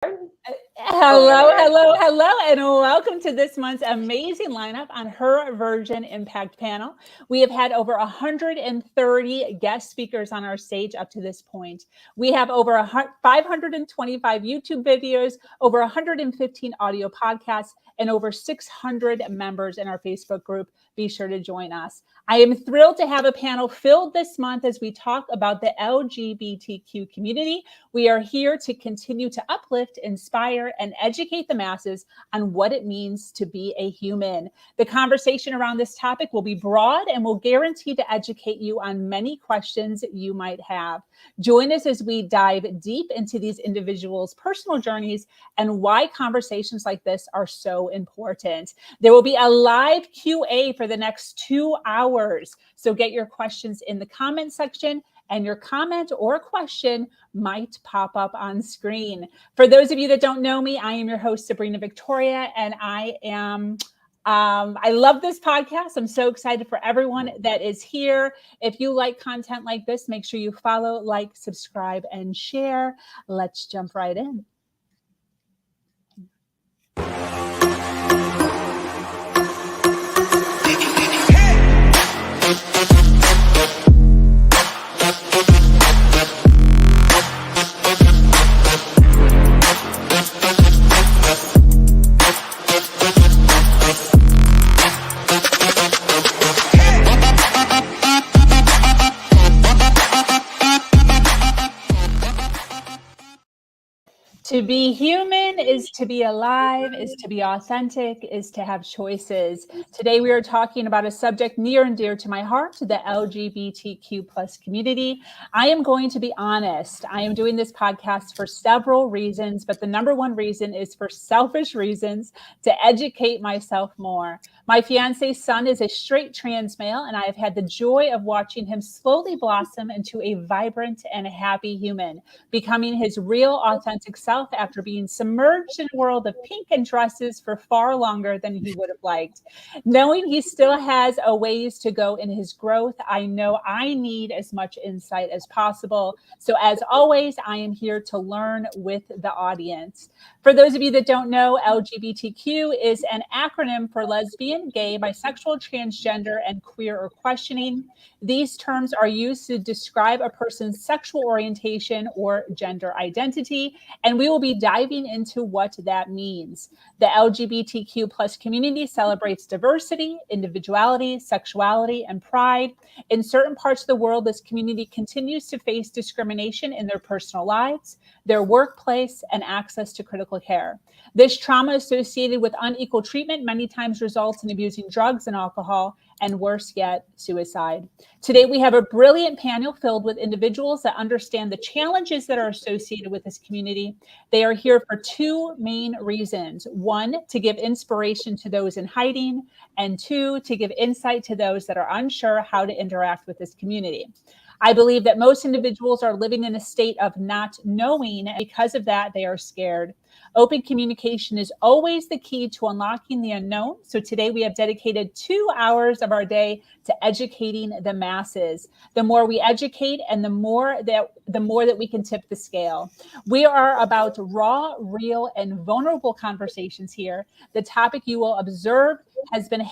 Hello, and welcome to this month's amazing lineup on Her Version Impact panel. We have had over 130 guest speakers on our stage up to this point. We have over 525 YouTube videos, over 115 audio podcasts, and over 600 members in our Facebook group. Be sure to join us. I am thrilled to have a panel filled this month as we talk about the LGBTQ community. We are here to continue to uplift, inspire, and educate the masses on what it means to be a human. The conversation around this topic will be broad and will guarantee to educate you on many questions you might have. Join us as we dive deep into these individuals' personal journeys and why conversations like this are so important. There will be a live Q&A for the next 2 hours. So get your questions in the comment section, and your comment or question might pop up on screen. For those of you that don't know me, I am your host, Sabrina Victoria, and I love this podcast. I'm so excited for everyone that is here. If you like content like this, make sure you follow, like, subscribe, and share. Let's jump right in. To be human is to be alive, is to be authentic, is to have choices. Today we are talking about a subject near and dear to my heart, the LGBTQ plus community. I am going to be honest. I am doing this podcast for several reasons, but the number one reason is for selfish reasons, to educate myself more. My fiance's son is a straight trans male, and I have had the joy of watching him slowly blossom into a vibrant and happy human, becoming his real authentic self after being submerged in a world of pink and dresses for far longer than he would have liked. Knowing he still has a ways to go in his growth, I know I need as much insight as possible. So as always, I am here to learn with the audience. For those of you that don't know, LGBTQ is an acronym for lesbian, gay, bisexual, transgender, and queer or questioning. These terms are used to describe a person's sexual orientation or gender identity, and we will be diving into what that means. The LGBTQ plus community celebrates diversity, individuality, sexuality, and pride. In certain parts of the world, this community continues to face discrimination in their personal lives, their workplace, and access to critical care. This trauma associated with unequal treatment many times results in abusing drugs and alcohol, and worse yet, suicide. Today, we have a brilliant panel filled with individuals that understand the challenges that are associated with this community. They are here for two main reasons. One, to give inspiration to those in hiding, and two, to give insight to those that are unsure how to interact with this community. I believe that most individuals are living in a state of not knowing, and because of that, they are scared. Open communication is always the key to unlocking the unknown. So today we have dedicated 2 hours of our day to educating the masses. The more we educate and the more that we can tip the scale. We are about raw, real, and vulnerable conversations here. The topic you will observe has been,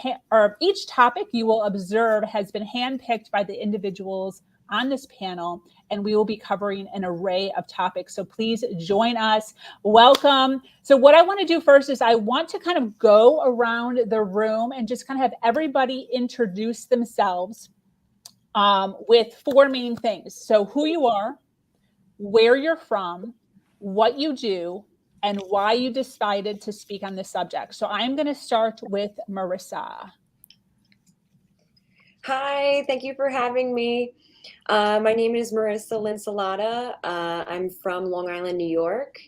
each topic you will observe has been handpicked by the individuals on this panel, and we will be covering an array of topics. So please join us. Welcome. So what I want to do first is I want to kind of go around the room and just kind of have everybody introduce themselves with four main things. So who you are, where you're from, what you do, and why you decided to speak on this subject. So I'm going to start with Marissa. Hi, thank you for having me. My name is Marissa Linsalata. I'm from Long Island, New York.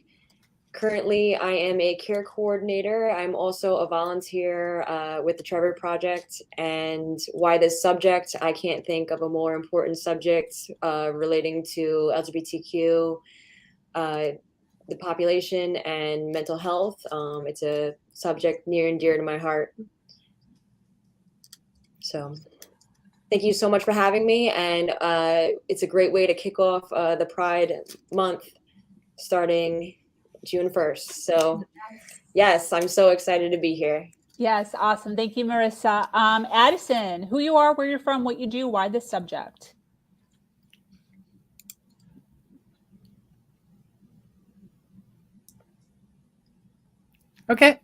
Currently, I am a care coordinator. I'm also a volunteer with the Trevor Project. And why this subject? I can't think of a more important subject relating to LGBTQ, the population, and mental health. It's a subject near and dear to my heart. So thank you so much for having me. And it's a great way to kick off the Pride Month starting June 1st. So yes, I'm so excited to be here. Yes, awesome. Thank you, Marissa. Addison, who you are, where you're from, what you do, why this subject? Okay,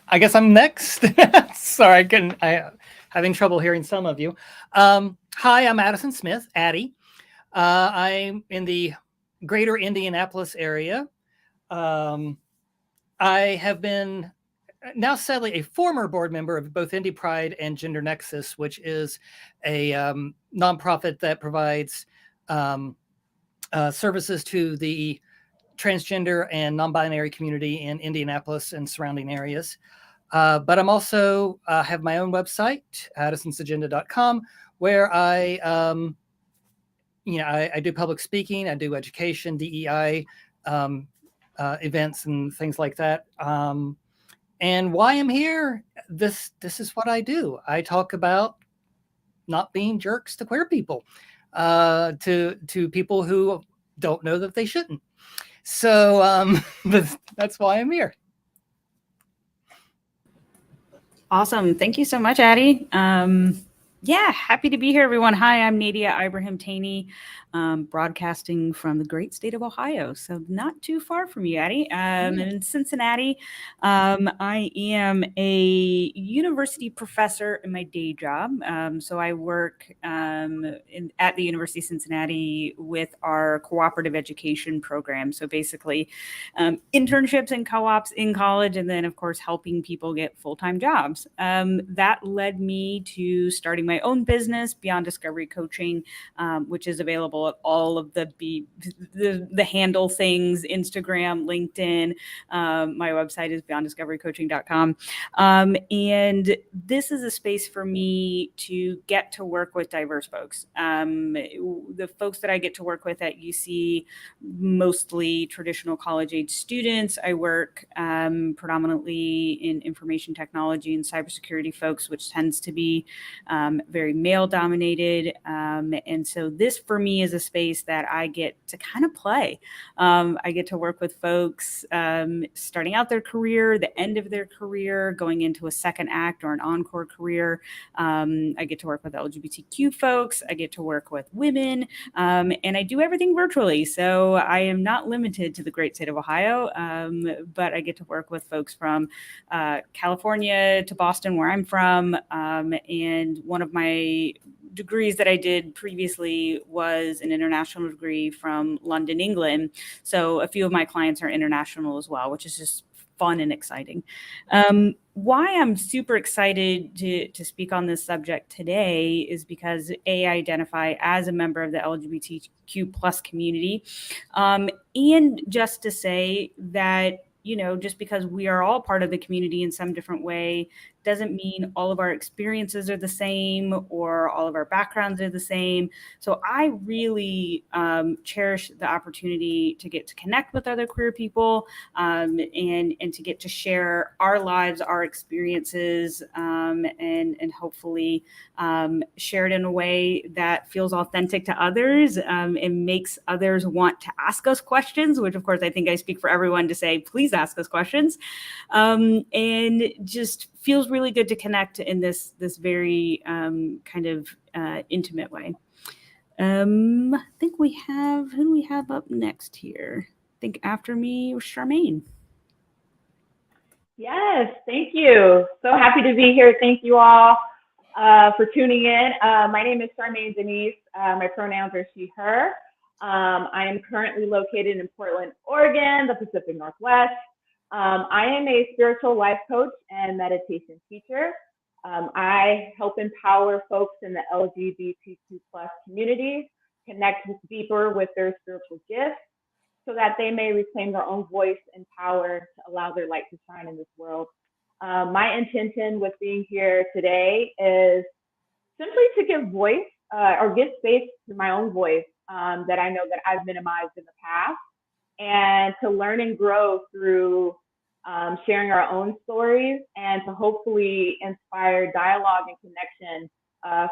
I guess I'm next. Sorry, I having trouble hearing some of you. Hi, I'm Addison Smith, Addie. I'm in the greater Indianapolis area. I have been now sadly a former board member of both Indie Pride and Gender Nexus, which is a nonprofit that provides services to the transgender and non-binary community in Indianapolis and surrounding areas. But I'm also have my own website, addisonsagenda.com, where I do public speaking, I do education, DEI events and things like that. And why I'm here, this is what I do. I talk about not being jerks to queer people, to people who don't know that they shouldn't. So that's why I'm here. Awesome. Thank you so much, Addie. Yeah, happy to be here, everyone. Hi, I'm Nadia Ibrahim Taney, broadcasting from the great state of Ohio. So not too far from you, Addie. In Cincinnati, I am a university professor in my day job. So I work at the University of Cincinnati with our cooperative education program. So basically internships and co-ops in college, and then of course helping people get full-time jobs. That led me to starting my own business, Beyond Discovery Coaching, which is available at all of the handle things, Instagram, LinkedIn. My website is beyonddiscoverycoaching.com. And this is a space for me to get to work with diverse folks. The folks that I get to work with at UC, mostly traditional college-age students. I work predominantly in information technology and cybersecurity folks, which tends to be very male dominated. And so this for me is a space that I get to kind of play. I get to work with folks starting out their career, the end of their career, going into a second act or an encore career. I get to work with LGBTQ folks. I get to work with women, and I do everything virtually. So I am not limited to the great state of Ohio, but I get to work with folks from California to Boston, where I'm from. And one of my degrees that I did previously was an international degree from London, England. So a few of my clients are international as well, which is just fun and exciting. Why I'm super excited to speak on this subject today is because I identify as a member of the LGBTQ plus community, and just to say that, you know, just because we are all part of the community in some different way doesn't mean all of our experiences are the same or all of our backgrounds are the same. So I really cherish the opportunity to get to connect with other queer people, and to get to share our lives, our experiences, and hopefully share it in a way that feels authentic to others, and makes others want to ask us questions, which of course I think I speak for everyone to say, please ask us questions, and just feels really good to connect in this very kind of intimate way. I think we have, who do we have up next here? I think after me was Charmaine. Yes, thank you. So happy to be here. Thank you all for tuning in. My name is Charmaine Denise. My pronouns are she, her. I am currently located in Portland, Oregon, the Pacific Northwest. I am a spiritual life coach and meditation teacher. I help empower folks in the LGBTQ plus community connect deeper with their spiritual gifts so that they may reclaim their own voice and power to allow their light to shine in this world. My intention with being here today is simply to give voice or give space to my own voice that I know that I've minimized in the past, and to learn and grow through sharing our own stories, and to hopefully inspire dialogue and connection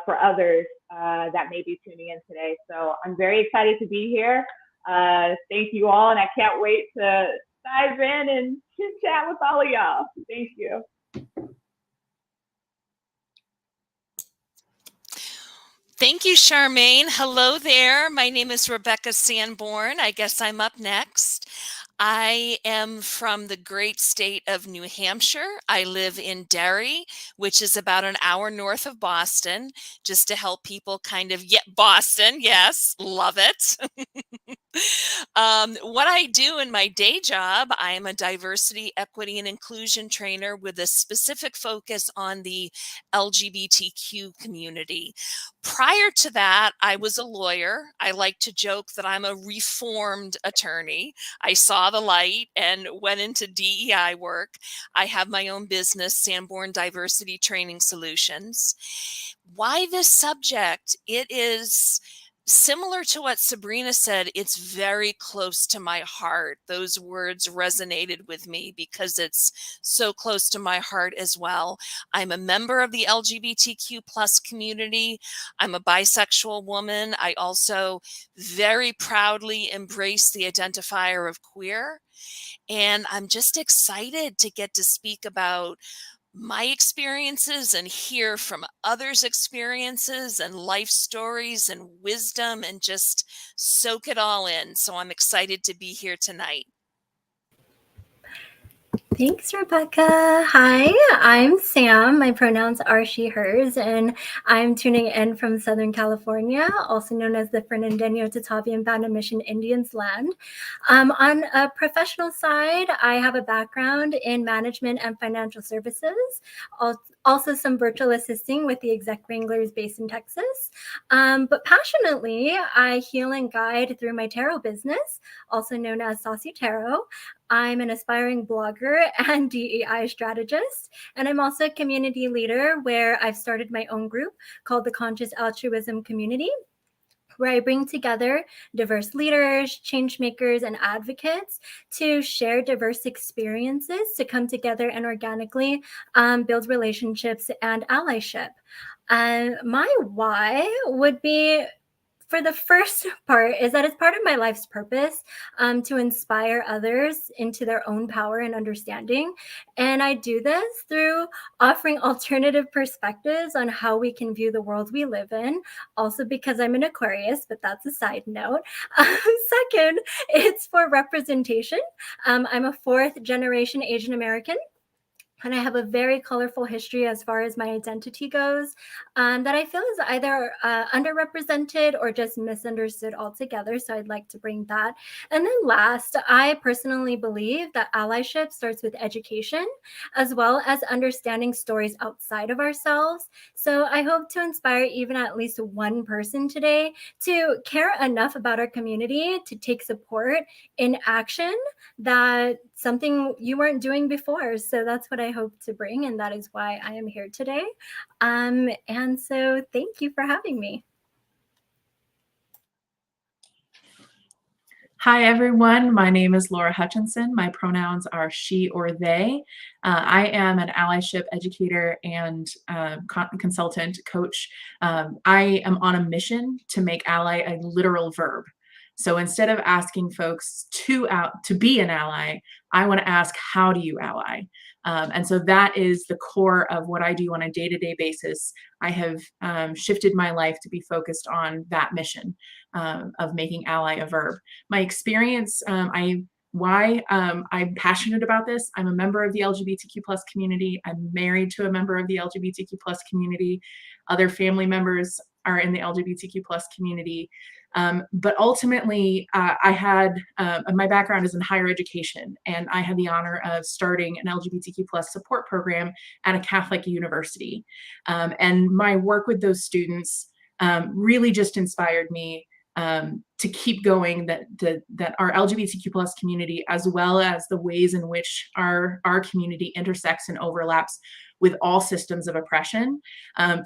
for others that may be tuning in today. So I'm very excited to be here. Thank you all, and I can't wait to dive in and chit chat with all of y'all. Thank you. Thank you, Charmaine. Hello there. My name is Rebecca Sanborn. I guess I'm up next. I am from the great state of New Hampshire. I live in Derry, which is about an hour north of Boston, just to help people kind of get Boston. Yes, love it. What I do in my day job, I am a diversity, equity, and inclusion trainer with a specific focus on the LGBTQ community. Prior to that, I was a lawyer. I like to joke that I'm a reformed attorney. I saw the light and went into DEI work. I have my own business, Sanborn Diversity Training Solutions. Why this subject? It is similar to what Sabrina said. It's very close to my heart. Those words resonated with me because it's so close to my heart as well. I'm a member of the LGBTQ plus community. I'm a bisexual woman. I also very proudly embrace the identifier of queer. And I'm just excited to get to speak about my experiences and hear from others' experiences and life stories and wisdom and just soak it all in. So I'm excited to be here tonight. Thanks, Rebecca. Hi, I'm Sam. My pronouns are she, hers, and I'm tuning in from Southern California, also known as the Fernandino, Tatavi, and Banda Mission Indians land. On a professional side, I have a background in management and financial services, also some virtual assisting with the Exec Wranglers based in Texas. But passionately, I heal and guide through my tarot business, also known as Saucy Tarot. I'm an aspiring blogger and DEI strategist, and I'm also a community leader where I've started my own group called the Conscious Altruism Community, where I bring together diverse leaders, change makers, and advocates to share diverse experiences to come together and organically build relationships and allyship. My why would be, for the first part, is that it's part of my life's purpose to inspire others into their own power and understanding. And I do this through offering alternative perspectives on how we can view the world we live in. Also because I'm an Aquarius, but that's a side note. Second, it's for representation. I'm a fourth generation Asian American. And I have a very colorful history as far as my identity goes that I feel is either underrepresented or just misunderstood altogether. So I'd like to bring that. And then last, I personally believe that allyship starts with education, as well as understanding stories outside of ourselves. So I hope to inspire even at least one person today to care enough about our community to take support in action that something you weren't doing before. So that's what I hope to bring, and that is why I am here today. And so thank you for having me. Hi, everyone. My name is Laura Hutchinson. My pronouns are she or they. I am an allyship educator and consultant coach. I am on a mission to make ally a literal verb. So instead of asking folks to be an ally, I want to ask, how do you ally? And so that is the core of what I do on a day-to-day basis. I have shifted my life to be focused on that mission of making ally a verb. My experience, I'm passionate about this. I'm a member of the LGBTQ plus community. I'm married to a member of the LGBTQ plus community. Other family members are in the LGBTQ plus community. But ultimately, I had my background is in higher education, and I had the honor of starting an LGBTQ plus support program at a Catholic university. And my work with those students really just inspired me to keep going, that our LGBTQ plus community, as well as the ways in which our community intersects and overlaps with all systems of oppression,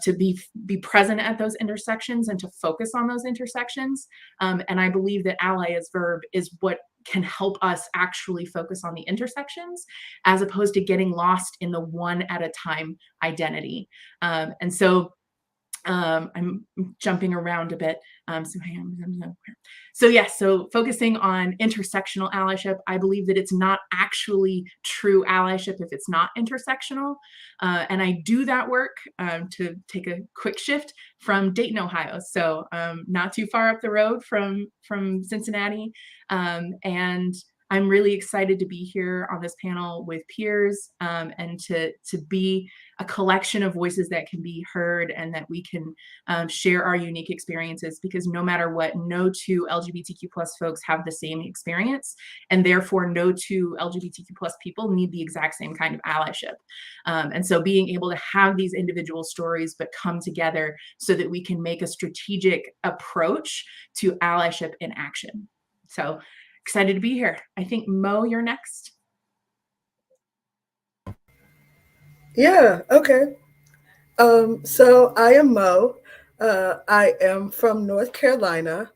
to be present at those intersections and to focus on those intersections. And I believe that ally as verb is what can help us actually focus on the intersections, as opposed to getting lost in the one at a time identity. And so I'm jumping around a bit. So focusing on intersectional allyship, I believe that it's not actually true allyship if it's not intersectional. And I do that work to take a quick shift from Dayton, Ohio. So not too far up the road from Cincinnati. And I'm really excited to be here on this panel with peers and to be a collection of voices that can be heard and that we can share our unique experiences, because no matter what, no two LGBTQ plus folks have the same experience, and therefore no two LGBTQ plus people need the exact same kind of allyship. And so being able to have these individual stories but come together so that we can make a strategic approach to allyship in action. So excited to be here. I think Mo, you're next. Yeah, okay. So I am Mo. I am from North Carolina,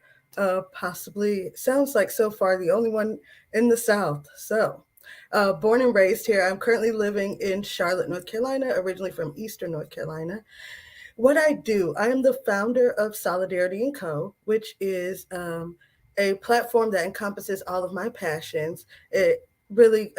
possibly, sounds like so far the only one in the South. So born and raised here. I'm currently living in Charlotte, North Carolina, originally from Eastern North Carolina. What I do, I am the founder of Solidarity & Co., which is a platform that encompasses all of my passions. It really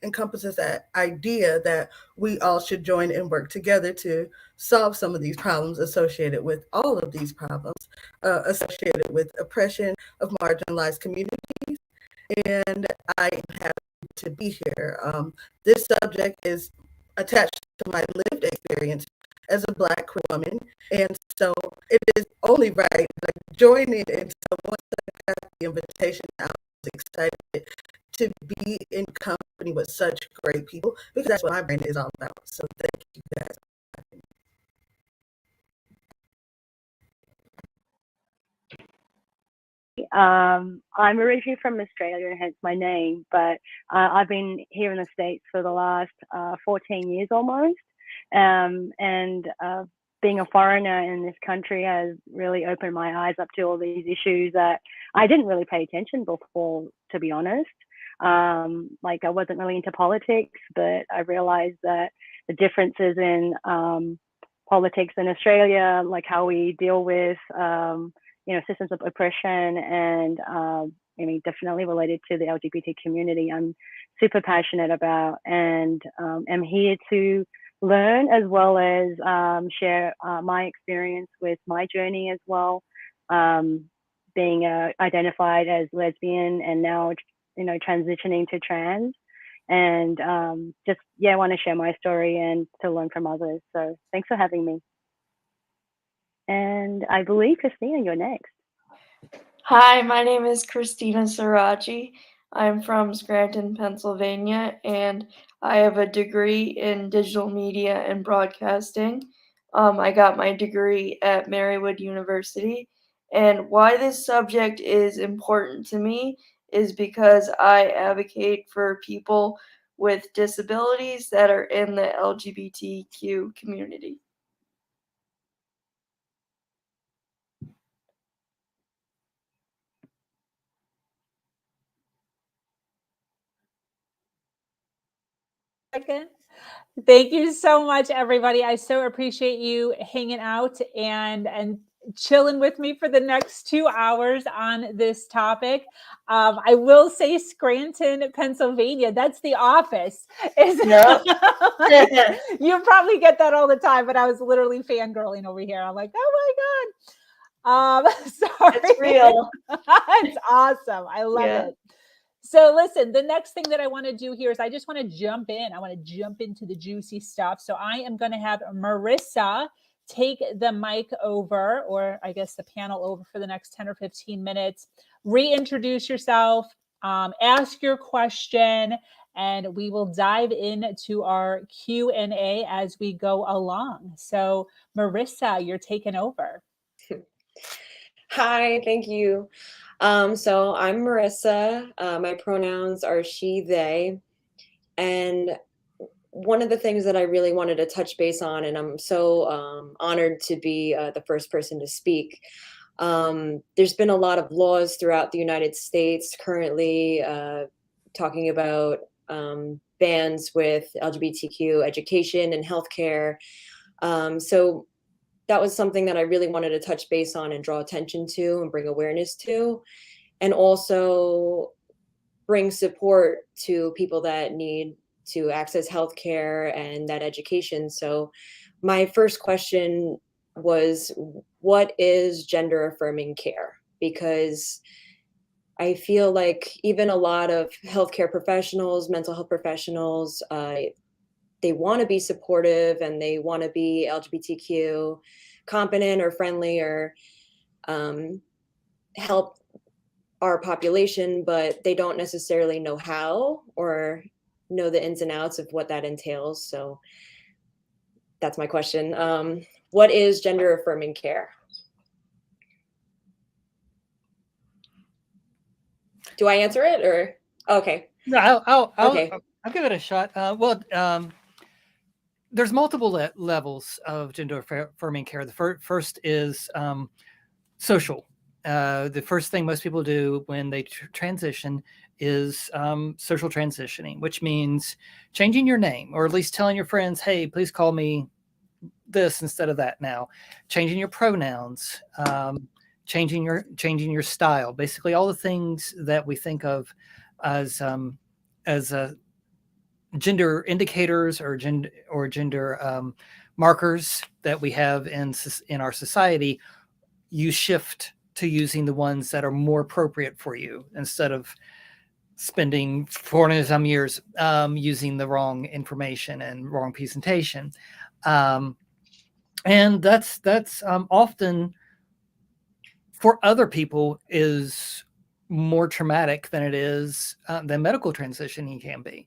encompasses that idea that we all should join and work together to solve some of these problems associated with all of these problems associated with oppression of marginalized communities. And I am happy to be here. This subject is attached to my lived experience as a Black queer woman, and so it is only right that I join in. And so once I got the invitation, I was excited to be in company with such great people, because that's what my brand is all about. So thank you guys. I'm originally from Australia, hence my name, but I've been here in the States for the last 14 years almost. And being a foreigner in this country has really opened my eyes up to all these issues that I didn't really pay attention before, to be honest. Like I wasn't really into politics, but I realized that the differences in politics in Australia, like how we deal with systems of oppression, and definitely related to the LGBT community, I'm super passionate about, and am here to learn as well as share my experience with my journey as well, being identified as lesbian and now transitioning to trans, and I want to share my story and to learn from others. So thanks for having me. And I believe, Christina, you're next. Hi, my name is Christina Sirachi. I'm from Scranton, Pennsylvania, and I have a degree in digital media and broadcasting. I got my degree at Marywood University. And why this subject is important to me is because I advocate for people with disabilities that are in the LGBTQ community. Second. Thank you so much, everybody. I so appreciate you hanging out and chilling with me for the next 2 hours on this topic. I will say Scranton, Pennsylvania, that's the office. Yep. You probably get that all the time, but I was literally fangirling over here. I'm like, oh my God. Sorry. It's real. It's awesome. I love it. So listen, the next thing that I want to do here is I just want to jump in. I want to jump into the juicy stuff. So I am going to have Marissa take the mic over, or I guess the panel over, for the next 10 or 15 minutes. Reintroduce yourself, ask your question, and we will dive into our Q&A as we go along. So Marissa, you're taking over. Hi, thank you. So I'm Marissa. My pronouns are she, they. And one of the things that I really wanted to touch base on, and I'm so honored to be the first person to speak. There's been a lot of laws throughout the United States currently talking about bans with LGBTQ education and healthcare. So that was something that I really wanted to touch base on and draw attention to and bring awareness to, and also bring support to people that need to access healthcare and that education. So my first question was, what is gender affirming care? Because I feel like even a lot of healthcare professionals, mental health professionals, they want to be supportive and they want to be LGBTQ competent or friendly or help our population, but they don't necessarily know how or know the ins and outs of what that entails. So that's my question. What is gender affirming care? Do I answer it or? Okay. No, Okay. I'll give it a shot. There's multiple levels of gender affirming care. The first is social. The first thing most people do when they transition is social transitioning, which means changing your name, or at least telling your friends, hey, please call me this instead of that now. Changing your pronouns, changing your style, basically all the things that we think of as gender indicators or gender markers that we have in our society. You shift to using the ones that are more appropriate for you instead of spending 400 some years using the wrong information and wrong presentation. And that's often for other people is more traumatic than it is than medical transitioning can be.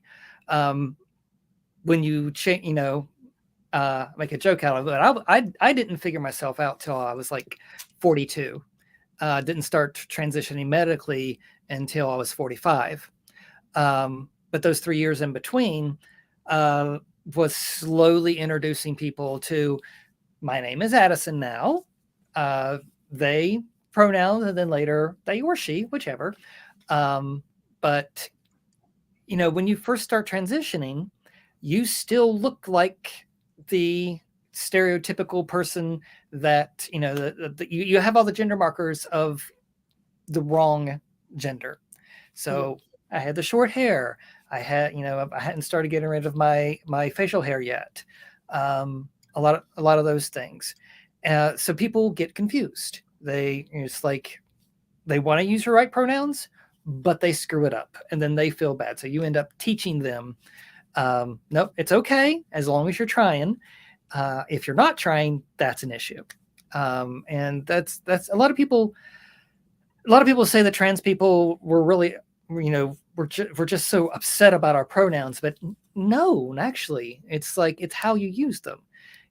When you change, make a joke out of it. I didn't figure myself out till I was like 42. Didn't start transitioning medically until I was 45. But those 3 years in between was slowly introducing people to, my name is Addison now. They pronouns, and then later they or she, whichever. But when you first start transitioning, you still look like the stereotypical person that you have all the gender markers of the wrong gender. So I had the short hair. I hadn't started getting rid of my facial hair yet. A lot of those things. So people get confused. It's like they want to use the right pronouns, but they screw it up, and then they feel bad. So you end up teaching them, no, it's okay as long as you're trying. If you're not trying, that's an issue. And that's a lot of people say that trans people were really, we're just so upset about our pronouns, but no, actually, it's how you use them.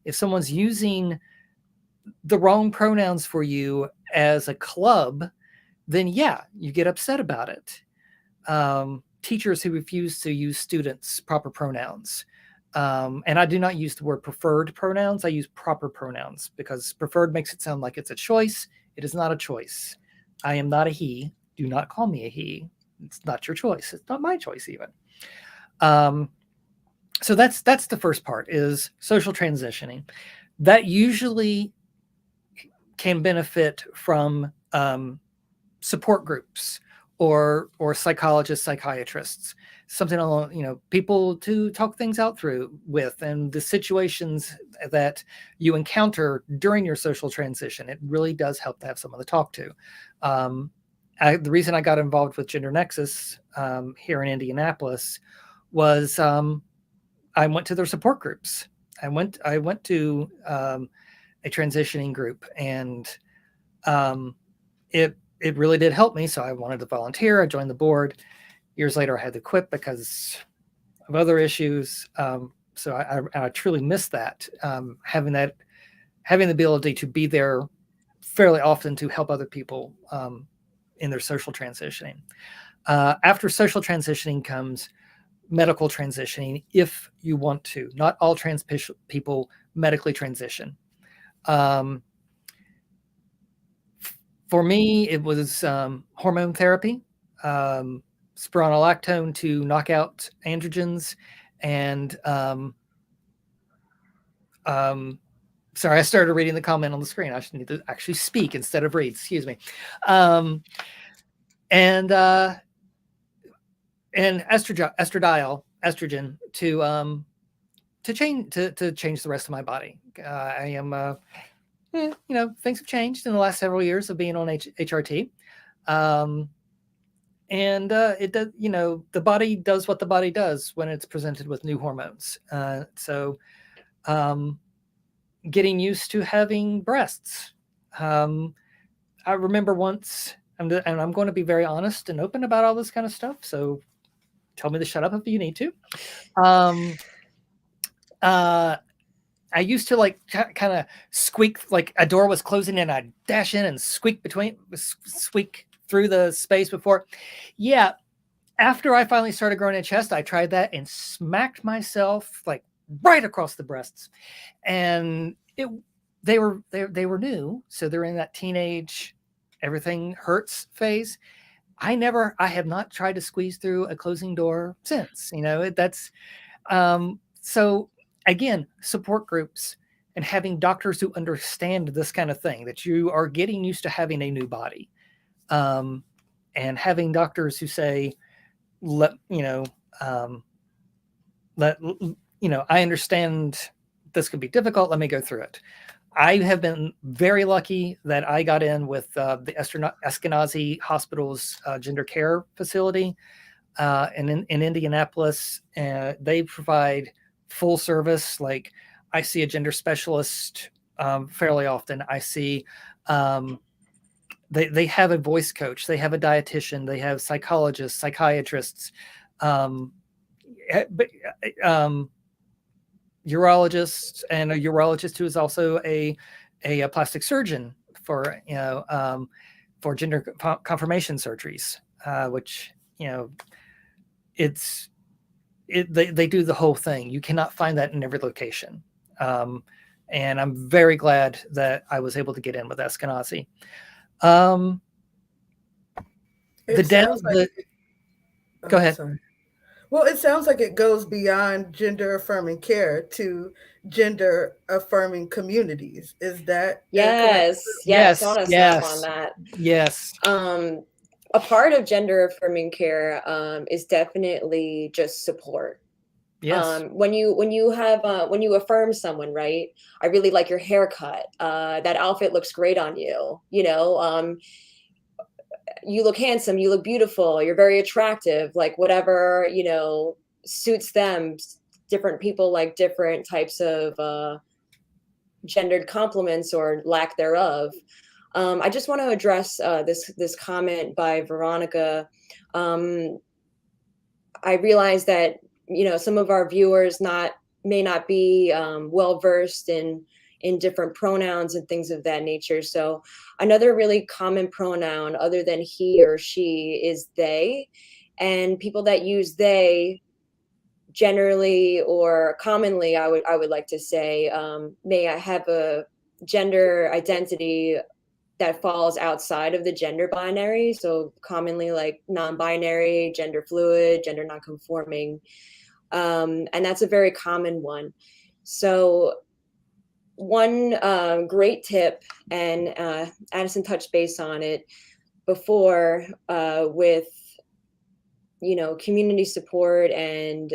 If someone's using the wrong pronouns for you as a club, then yeah, you get upset about it. Teachers who refuse to use students' proper pronouns. And I do not use the word preferred pronouns. I use proper pronouns because preferred makes it sound like it's a choice. It is not a choice. I am not a he. Do not call me a he. It's not your choice. It's not my choice even. So that's the first part, is social transitioning. That usually can benefit from support groups or psychologists, psychiatrists, something along, people to talk things out through with, and the situations that you encounter during your social transition. It really does help to have someone to talk to. The reason I got involved with Gender Nexus here in Indianapolis was I went to their support groups. I went to a transitioning group, and it really did help me. So I wanted to volunteer. I joined the board. Years later, I had to quit because of other issues. So I truly miss that, having the ability to be there fairly often to help other people in their social transitioning. After social transitioning comes medical transitioning, if you want to. Not all trans people medically transition. For me, it was hormone therapy, spironolactone to knock out androgens, and Sorry, I started reading the comment on the screen. I should need to actually speak instead of read. Excuse me. And estrogen to change the rest of my body. I am, things have changed in the last several years of being on HRT. And it does, the body does what the body does when it's presented with new hormones. So getting used to having breasts. I remember once, and I'm going to be very honest and open about all this kind of stuff. So tell me to shut up if you need to. I used to like kind of squeak, like a door was closing and I'd dash in and squeak through the space before. Yeah. After I finally started growing a chest, I tried that and smacked myself like right across the breasts. And they were new. So they're in that teenage, everything hurts phase. I have not tried to squeeze through a closing door since, so again, support groups and having doctors who understand this kind of thing, that you are getting used to having a new body, and having doctors who say, I understand this could be difficult. Let me go through it. I have been very lucky that I got in with the Ashkenazi Hospital's gender care facility in Indianapolis. They provide full service. Like I see a gender specialist fairly often. I see they have a voice coach. They have a dietitian. They have psychologists, psychiatrists, urologists, and a urologist who is also a plastic surgeon for gender confirmation surgeries, which they do the whole thing. You cannot find that in every location, and I'm very glad that I was able to get in with Ashkenazi. Go ahead. Sorry. Well, it sounds like it goes beyond gender affirming care to gender affirming communities. Is that? Yes. I want to snap on that. Yes. A part of gender affirming care is definitely just support. Yes. When you affirm someone, right? I really like your haircut. That outfit looks great on you. You look handsome, you look beautiful, you're very attractive, like whatever, suits them. Different people like different types of gendered compliments or lack thereof. I just want to address this comment by Veronica. I realize that, some of our viewers may not be well versed in different pronouns and things of that nature. So another really common pronoun other than he or she is they. And people that use they generally or commonly, I would like to say, may have a gender identity that falls outside of the gender binary. So commonly like non-binary, gender fluid, gender non-conforming. And that's a very common one. So one great tip, and Addison touched base on it before, with community support and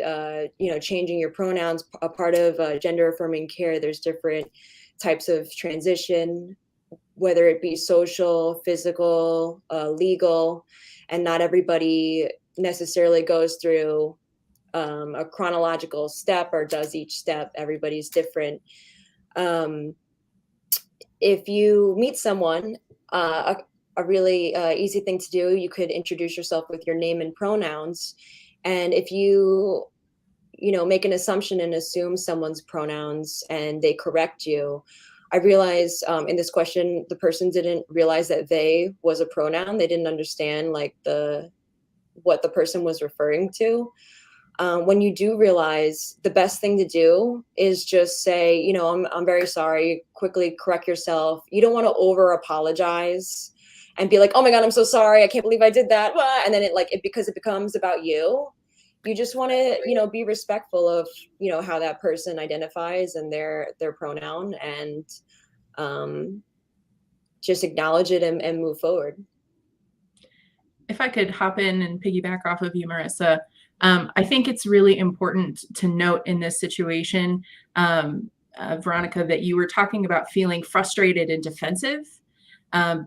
changing your pronouns. A part of gender affirming care, there's different types of transition, whether it be social, physical, legal, and not everybody necessarily goes through a chronological step or does each step. Everybody's different. If you meet someone, a really easy thing to do, you could introduce yourself with your name and pronouns. And if you make an assumption and assume someone's pronouns and they correct you, I realize in this question, the person didn't realize that they was a pronoun. They didn't understand like what the person was referring to. When you do realize, the best thing to do is just say, I'm very sorry, quickly correct yourself. You don't want to over apologize and be like, oh my God, I'm so sorry. I can't believe I did that. And then because it becomes about you, you just want to, you know, be respectful of, you know, how that person identifies and their pronoun, and just acknowledge it and move forward. If I could hop in and piggyback off of you, Marissa, I think it's really important to note in this situation, Veronica, that you were talking about feeling frustrated and defensive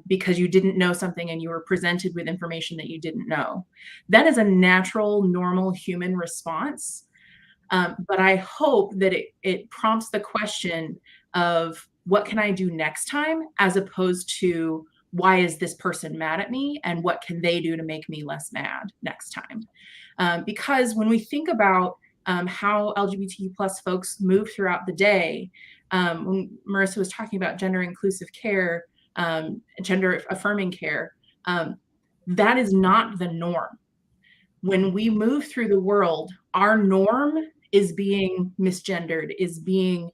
because you didn't know something and you were presented with information that you didn't know. That is a natural, normal human response. But I hope that it prompts the question of what can I do next time, as opposed to why is this person mad at me and what can they do to make me less mad next time? Because when we think about how LGBTQ plus folks move throughout the day, when Marissa was talking about gender inclusive care, gender affirming care, that is not the norm. When we move through the world, our norm is being misgendered, is being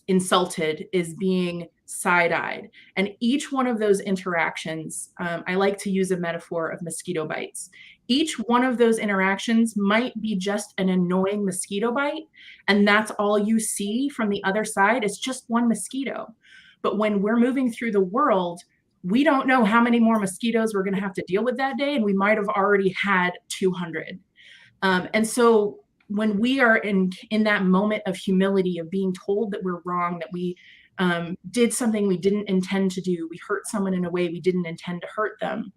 insulted, is being side-eyed. And each one of those interactions, I like to use a metaphor of mosquito bites. Each one of those interactions might be just an annoying mosquito bite, and that's all you see from the other side. It's just one mosquito. But when we're moving through the world, we don't know how many more mosquitoes we're going to have to deal with that day, and we might have already had 200. And so when we are in that moment of humility, of being told that we're wrong, that we did something we didn't intend to do, we hurt someone in a way we didn't intend to hurt them,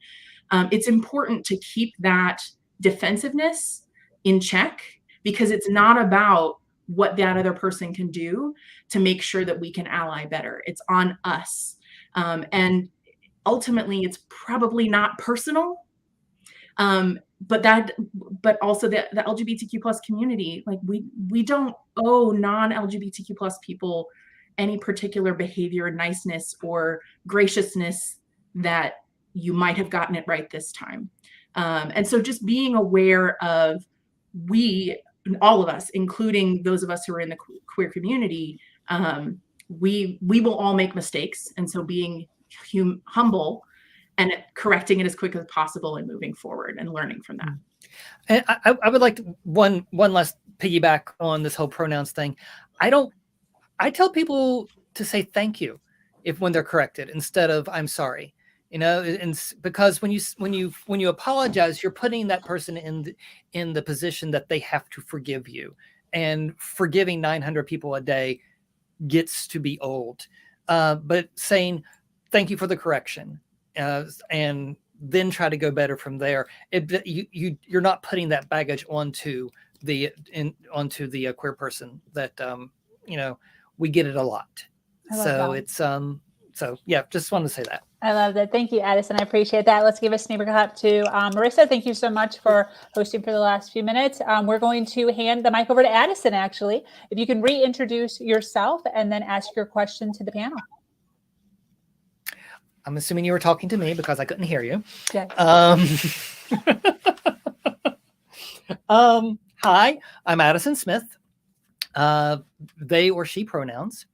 it's important to keep that defensiveness in check, because it's not about what that other person can do to make sure that we can ally better. It's on us. And ultimately, it's probably not personal, but also the LGBTQ plus community, like we don't owe non-LGBTQ plus people any particular behavior, niceness, or graciousness that you might have gotten it right this time. And so just being aware of all of us, including those of us who are in the queer community, we will all make mistakes. And so being humble and correcting it as quick as possible and moving forward and learning from that. And I would like to, one last piggyback on this whole pronouns thing. I tell people to say thank you when they're corrected instead of I'm sorry. You know, and because when you apologize, you're putting that person in the position that they have to forgive you, and forgiving 900 people a day gets to be old. But saying thank you for the correction, and then try to go better from there. You're not putting that baggage onto the queer person that you know, we get it a lot. So that. It's so yeah, just wanted to say that. I love that. Thank you, Addison. I appreciate that. Let's give a sneaker clap to Marissa. Thank you so much for hosting for the last few minutes. We're going to hand the mic over to Addison, actually. If you can reintroduce yourself and then ask your question to the panel. I'm assuming you were talking to me because I couldn't hear you. Yes. Hi, I'm Addison Smith. They or she pronouns.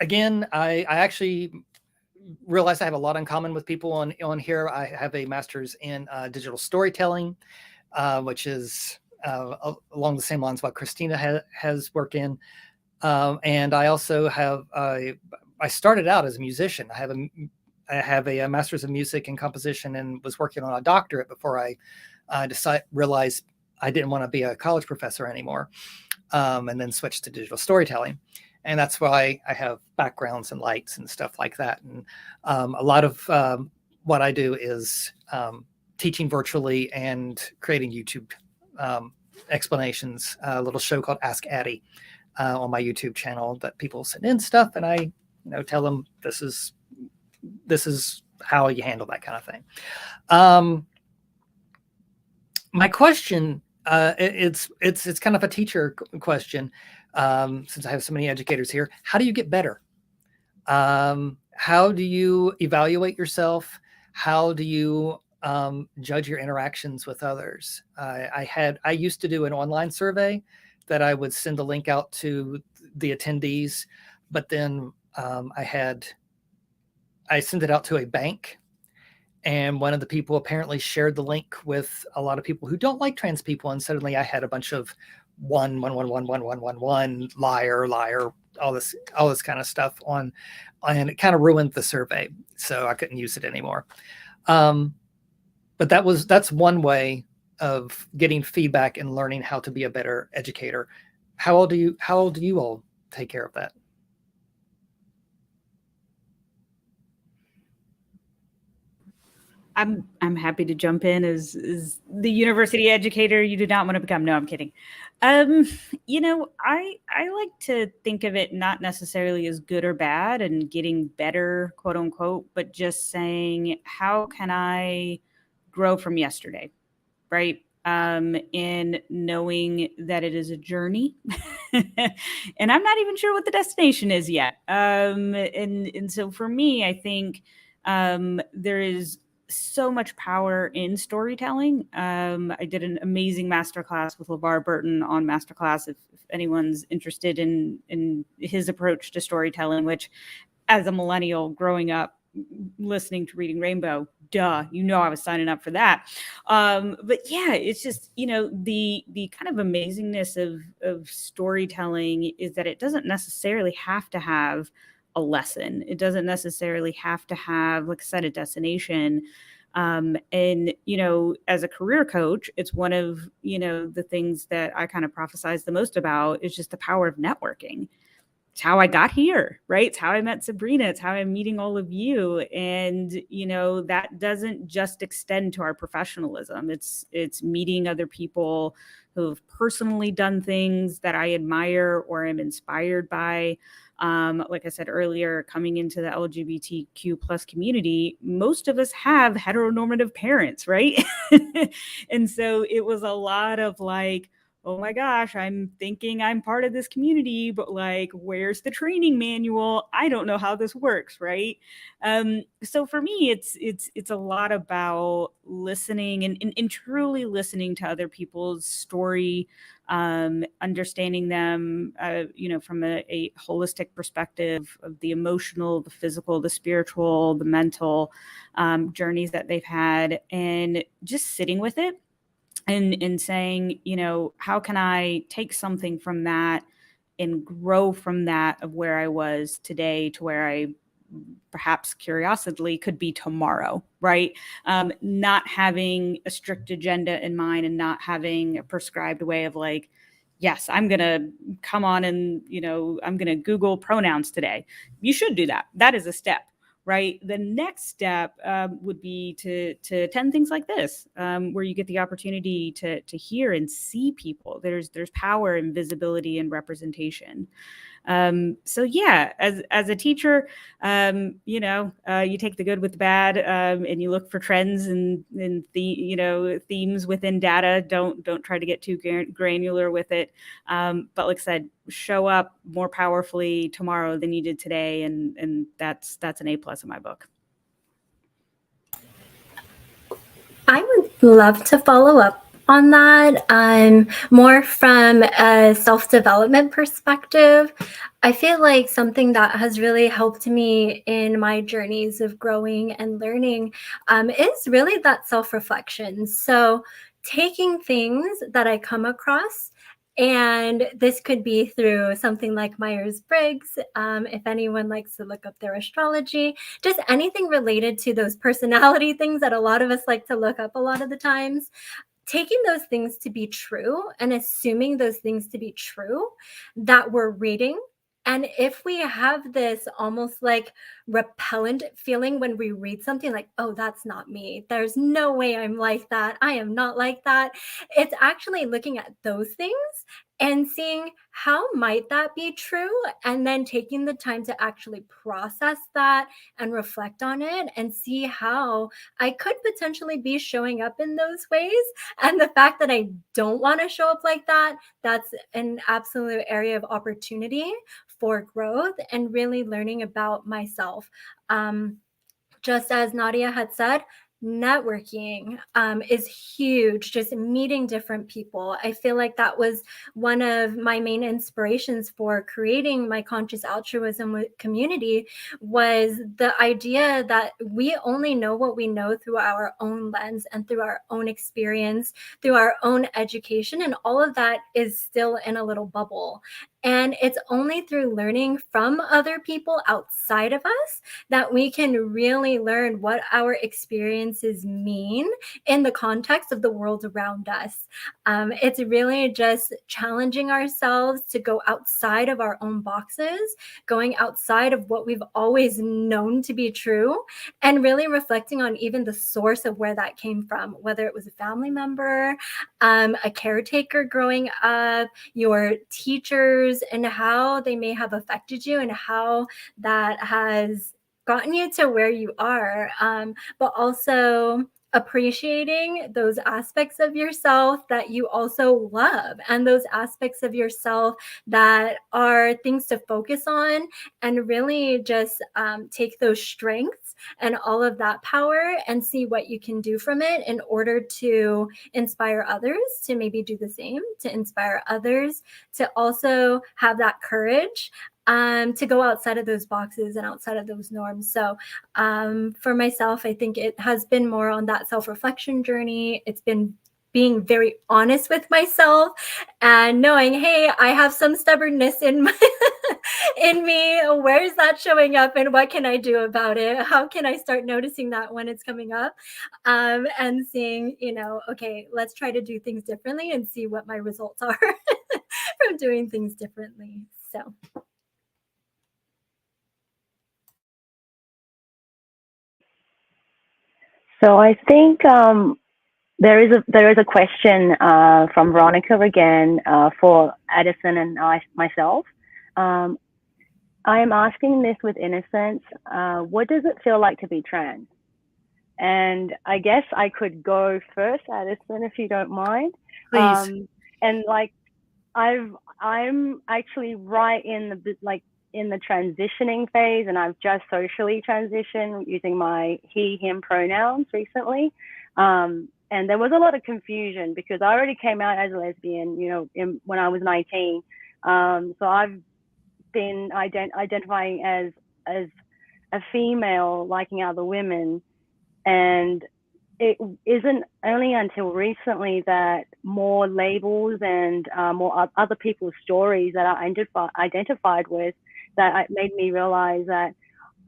Again, I actually realized I have a lot in common with people on here. I have a master's in digital storytelling, which is along the same lines what Christina has worked in. And I also have, I started out as a musician. I have a master's in music and composition, and was working on a doctorate before I realized I didn't want to be a college professor anymore. And then switched to digital storytelling. And that's why I have backgrounds and lights and stuff like that. And a lot of what I do is teaching virtually and creating YouTube explanations, a little show called Ask Addie on my YouTube channel that people send in stuff. And I tell them this is how you handle that kind of thing. My question, it's kind of a teacher question. Since I have so many educators here, how do you get better? How do you evaluate yourself? How do you judge your interactions with others? I used to do an online survey that I would send a link out to the attendees, but then I sent it out to a bank, And one of the people apparently shared the link with a lot of people who don't like trans people. And suddenly I had a bunch of 1, liar, all this kind of stuff on, and it kind of ruined the survey. So I couldn't use it anymore. But that's one way of getting feedback and learning how to be a better educator. How do you all take care of that? I'm happy to jump in as the university educator you did not want to become. No, I'm kidding. You know, I like to think of it not necessarily as good or bad and getting better, quote unquote, but just saying, how can I grow from yesterday, right? In knowing that it is a journey, and I'm not even sure what the destination is yet. And so for me, I think there is so much power in storytelling. I did an amazing masterclass with LeVar Burton on Masterclass. If anyone's interested in his approach to storytelling, which, as a millennial growing up listening to Reading Rainbow, I was signing up for that. But yeah, it's just, the kind of amazingness of storytelling is that it doesn't necessarily have to have a lesson. It doesn't necessarily have to have, like I said, a destination. And, as a career coach, it's one of, the things that I kind of prophesize the most about is just the power of networking. It's how I got here, right? It's how I met Sabrina. It's how I'm meeting all of you. And, that doesn't just extend to our professionalism. It's meeting other people who've personally done things that I admire or am inspired by. Like I said earlier, coming into the LGBTQ plus community, most of us have heteronormative parents, right? And so it was a lot of like, oh my gosh, I'm thinking I'm part of this community, but like, where's the training manual? I don't know how this works, right? So for me, it's a lot about listening and truly listening to other people's story, understanding them, from a holistic perspective of the emotional, the physical, the spiritual, the mental journeys that they've had, and just sitting with it. And saying, how can I take something from that and grow from that of where I was today to where I perhaps curiously could be tomorrow, right? Not having a strict agenda in mind and not having a prescribed way of like, yes, I'm going to come on and, I'm going to Google pronouns today. You should do that. That is a step. Right. The next step would be to attend things like this, where you get the opportunity to hear and see people. There's power in visibility and representation. So yeah, as a teacher, you take the good with the bad, and you look for trends and themes within data. Don't try to get too granular with it. But like I said, show up more powerfully tomorrow than you did today, and that's an A+ in my book. I would love to follow up on that, more from a self-development perspective. I feel like something that has really helped me in my journeys of growing and learning is really that self-reflection. So taking things that I come across, and this could be through something like Myers-Briggs, if anyone likes to look up their astrology, just anything related to those personality things that a lot of us like to look up a lot of the times. Taking those things to be true and assuming those things to be true that we're reading. And if we have this almost like repellent feeling when we read something like, oh, that's not me. There's no way I'm like that. I am not like that. It's actually looking at those things and seeing how might that be true, and then taking the time to actually process that and reflect on it and see how I could potentially be showing up in those ways. And the fact that I don't want to show up like that, that's an absolute area of opportunity for growth and really learning about myself. Just as Nadia had said, networking is huge. Just meeting different people. I feel like that was one of my main inspirations for creating my conscious altruism community, was the idea that we only know what we know through our own lens and through our own experience, through our own education, and all of that is still in a little bubble. And it's only through learning from other people outside of us that we can really learn what our experiences mean in the context of the world around us. It's really just challenging ourselves to go outside of our own boxes, going outside of what we've always known to be true, and really reflecting on even the source of where that came from, whether it was a family member, a caretaker growing up, your teachers, and how they may have affected you and how that has gotten you to where you are, but also appreciating those aspects of yourself that you also love, and those aspects of yourself that are things to focus on, and really just take those strengths and all of that power and see what you can do from it in order to inspire others to maybe do the same, to inspire others to also have that courage to go outside of those boxes and outside of those norms. So for myself, I think it has been more on that self-reflection journey. It's been being very honest with myself and knowing, hey, I have some stubbornness in my in me. Where is that showing up, and what can I do about it? How can I start noticing that when it's coming up, and seeing, okay, let's try to do things differently and see what my results are from doing things differently. So. So I think there is a question from Veronica again for Addison and myself. I am asking this with innocence. What does it feel like to be trans? And I guess I could go first, Addison, if you don't mind. Please. And like, I'm actually right in the transitioning phase, and I've just socially transitioned using my he/him pronouns recently. And there was a lot of confusion because I already came out as a lesbian, when I was 19. So I've been identifying as a female, liking other women, and it isn't only until recently that more labels and more other people's stories that I identified with that made me realize that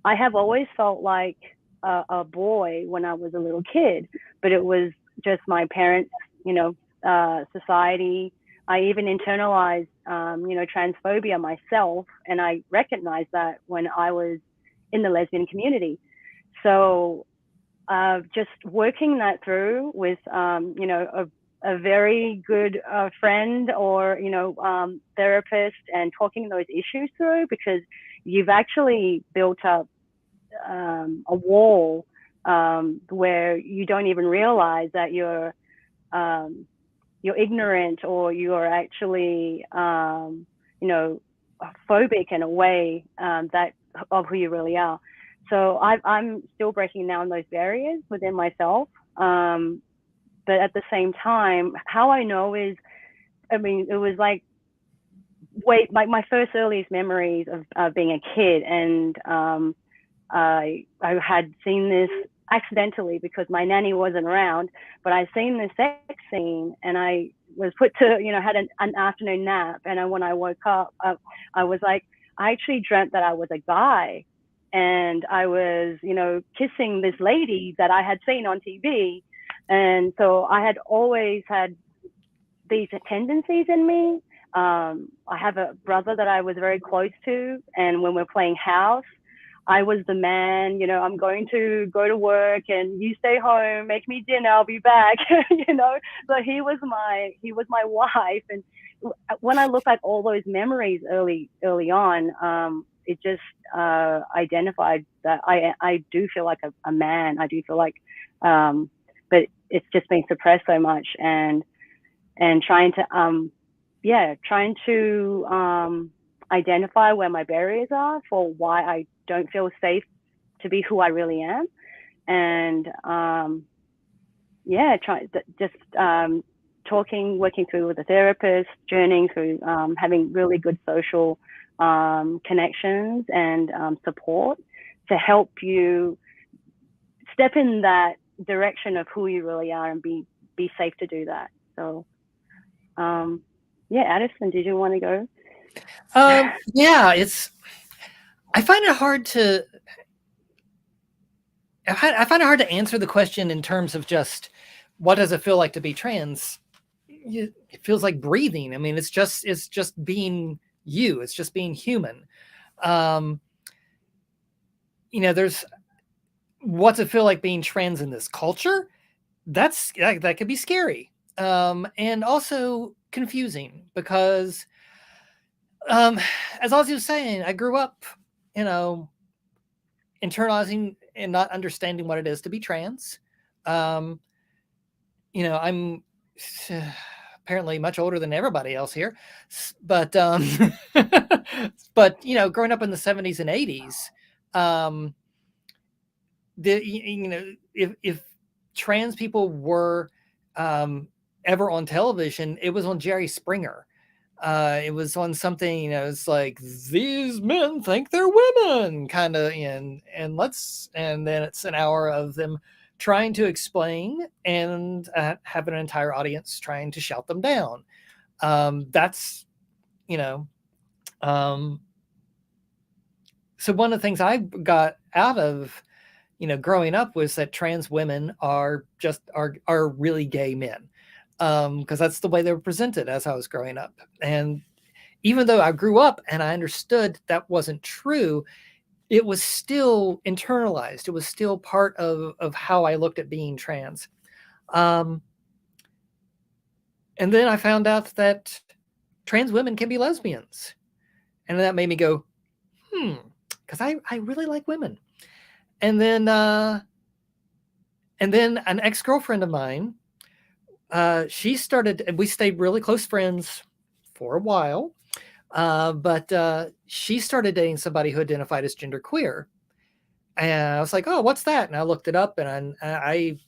I have always felt like a boy when I was a little kid, but it was just my parents, society. I even internalized, transphobia myself, and I recognized that when I was in the lesbian community. So just working that through with, a very good friend or, therapist, and talking those issues through, because you've actually built up a wall where you don't even realize that you're ignorant, or you're actually, phobic in a way that of who you really are. So I'm still breaking down those barriers within myself. But at the same time, how I know is, it was like my first earliest memories of being a kid, and I had seen this accidentally because my nanny wasn't around, but I seen this sex scene, and I was put to, had an afternoon nap, and when I woke up, I was like, I actually dreamt that I was a guy, and I was, kissing this lady that I had seen on TV. And so I had always had these tendencies in me. I have a brother that I was very close to, and when we're playing house, I was the man, I'm going to go to work and you stay home, make me dinner, I'll be back, So he was my wife. And when I look at all those memories early on, it just identified that I do feel like a man. I do feel like, but it's just been suppressed so much, and trying to identify where my barriers are for why I don't feel safe to be who I really am, and working through with a therapist, journeying through, having really good social connections and support to help you step in that direction of who you really are and be safe to do that. So, Addison, did you want to go? Yeah, I find it hard to answer the question in terms of just what does it feel like to be trans. It feels like breathing. I mean, it's just being you. It's just being human. There's what's it feel like being trans in this culture? That could be scary, and also confusing because, as Ozzy was saying, I grew up, internalizing and not understanding what it is to be trans. I'm apparently much older than everybody else here, but but growing up in the 70s and 80s, if trans people were ever on television, it was on Jerry Springer. It was on something, it's like, these men think they're women, kind of, and then it's an hour of them trying to explain and have an entire audience trying to shout them down. That's, so one of the things I got out of, growing up was that trans women are really gay men. Because that's the way they were presented as I was growing up. And even though I grew up and I understood that wasn't true, it was still internalized. It was still part of how I looked at being trans. And then I found out that trans women can be lesbians. And that made me go, because I really like women. And then an ex-girlfriend of mine, she started, and we stayed really close friends for a while, but she started dating somebody who identified as genderqueer. And I was like, oh, what's that? And I looked it up, and I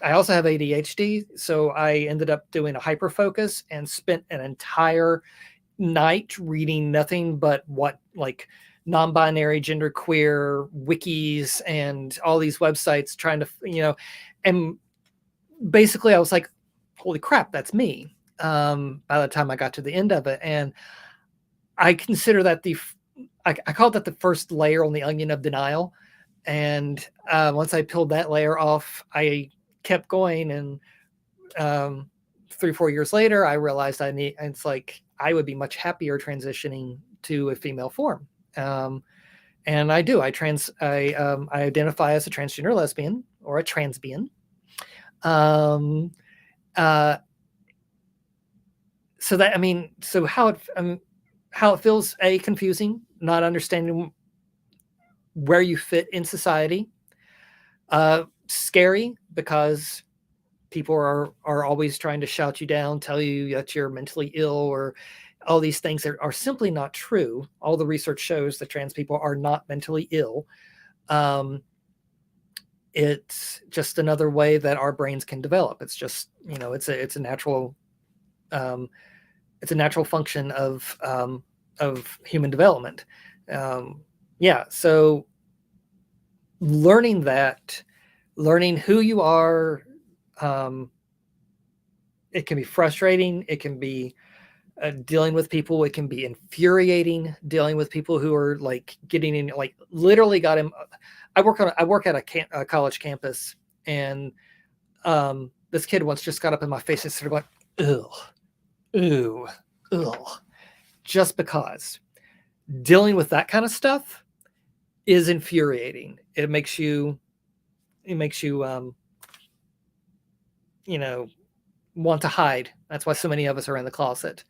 also have ADHD, so I ended up doing a hyper focus and spent an entire night reading nothing but non-binary, genderqueer wikis and all these websites trying to, and basically I was like, holy crap, that's me. By the time I got to the end of it. And I consider that I call that the first layer on the onion of denial. And once I peeled that layer off, I kept going. And 3-4 years later, I realized it's like, I would be much happier transitioning to a female form. And I do, I identify as a transgender lesbian or a transbian. So how it feels, confusing, not understanding where you fit in society, scary because people are always trying to shout you down, tell you that you're mentally ill, or all these things that are simply not true. All the research shows that trans people are not mentally ill. It's just another way that our brains can develop. It's just, it's a natural, it's a natural function of human development. So learning who you are, it can be frustrating. It can be dealing with people. It can be infuriating dealing with people who are like getting in, like literally got him. I work at a college campus, and this kid once just got up in my face and started going, ugh, just because. Dealing with that kind of stuff is infuriating. It makes you want to hide. That's why so many of us are in the closet.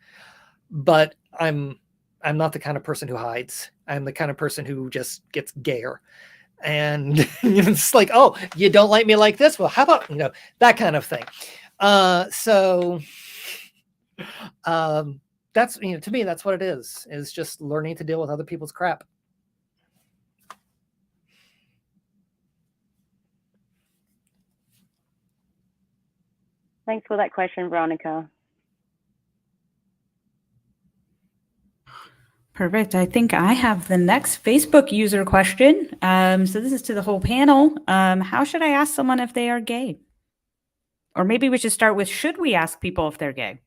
But I'm not the kind of person who hides. I'm the kind of person who just gets gayer. And it's like, oh, you don't like me like this? Well, how about, that kind of thing. That's, to me, that's what it is just learning to deal with other people's crap. Thanks for that question, Veronica. Perfect. I think I have the next Facebook user question. So this is to the whole panel. How should I ask someone if they are gay? Or maybe we should start with, should we ask people if they're gay?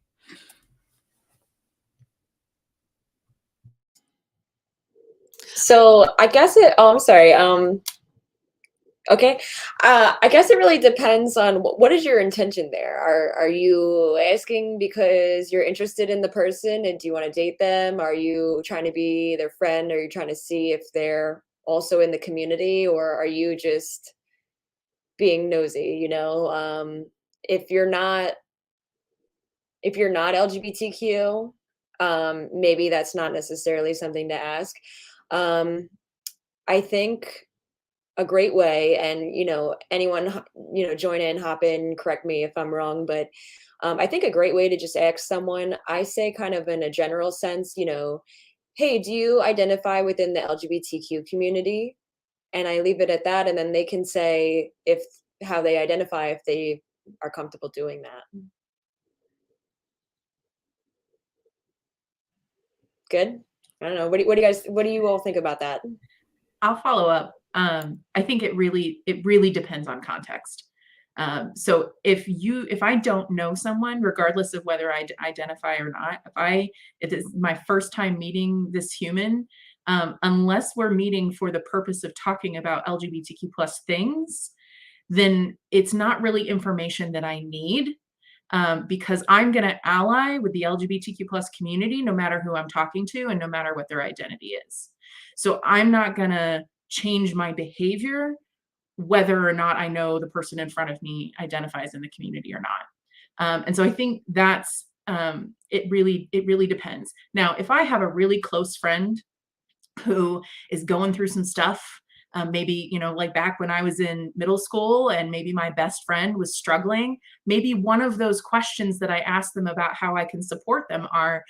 So I guess I'm sorry. Okay. I guess it really depends on what is your intention there. Are you asking because you're interested in the person and do you want to date them? Are you trying to be their friend? Are you trying to see if they're also in the community, or are you just being nosy? If you're not LGBTQ, maybe that's not necessarily something to ask. I think a great way, and anyone join in, hop in, correct me if I'm wrong, but I think a great way to just ask someone, I say kind of in a general sense, hey, do you identify within the LGBTQ community? And I leave it at that, and then they can say how they identify, if they are comfortable doing that. Good. I don't know. What do you all think about that? I'll follow up. I think it really depends on context. So if I don't know someone, regardless of whether I identify or not, if it's my first time meeting this human, unless we're meeting for the purpose of talking about LGBTQ plus things, then it's not really information that I need. Because I'm going to ally with the LGBTQ plus community, no matter who I'm talking to and no matter what their identity is. So I'm not going to change my behavior whether or not I know the person in front of me identifies in the community or not. And so I think that's it really depends. Now, if I have a really close friend who is going through some stuff, maybe, like back when I was in middle school and maybe my best friend was struggling, maybe one of those questions that I ask them about how I can support them are,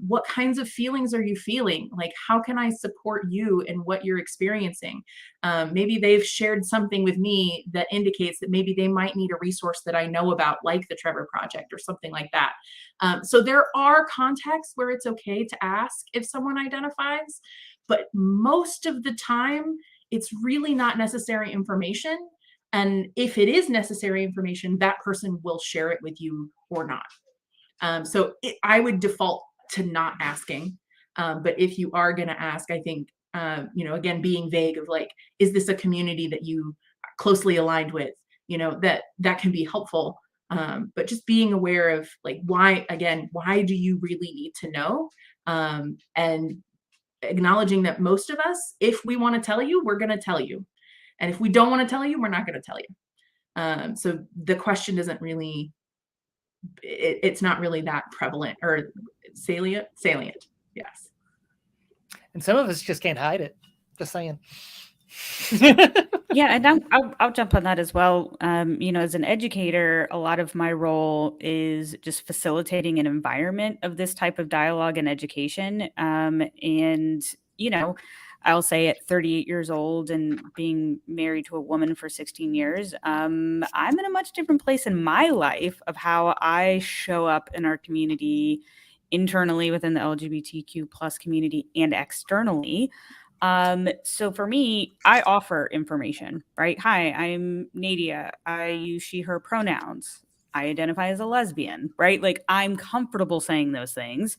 what kinds of feelings are you feeling? Like, how can I support you in what you're experiencing? Maybe they've shared something with me that indicates that maybe they might need a resource that I know about, like the Trevor Project or something like that. So there are contexts where it's okay to ask if someone identifies, but most of the time, it's really not necessary information. And if it is necessary information, that person will share it with you or not. So I would default to not asking. But if you are going to ask, I think, again, being vague of like, is this a community that you are closely aligned with? That can be helpful. But just being aware of like, why do you really need to know? And acknowledging that most of us, if we want to tell you, we're going to tell you. And if we don't want to tell you, we're not going to tell you. So the question doesn't really, it's not really that prevalent or salient. Yes. And some of us just can't hide it. Just saying. Yeah, and I'll jump on that as well. As an educator, a lot of my role is just facilitating an environment of this type of dialogue and education. I'll say at 38 years old and being married to a woman for 16 years, I'm in a much different place in my life of how I show up in our community internally within the LGBTQ plus community and externally. So for me, I offer information, right? Hi, I'm Nadia. I use she, her pronouns. I identify as a lesbian, right? Like I'm comfortable saying those things.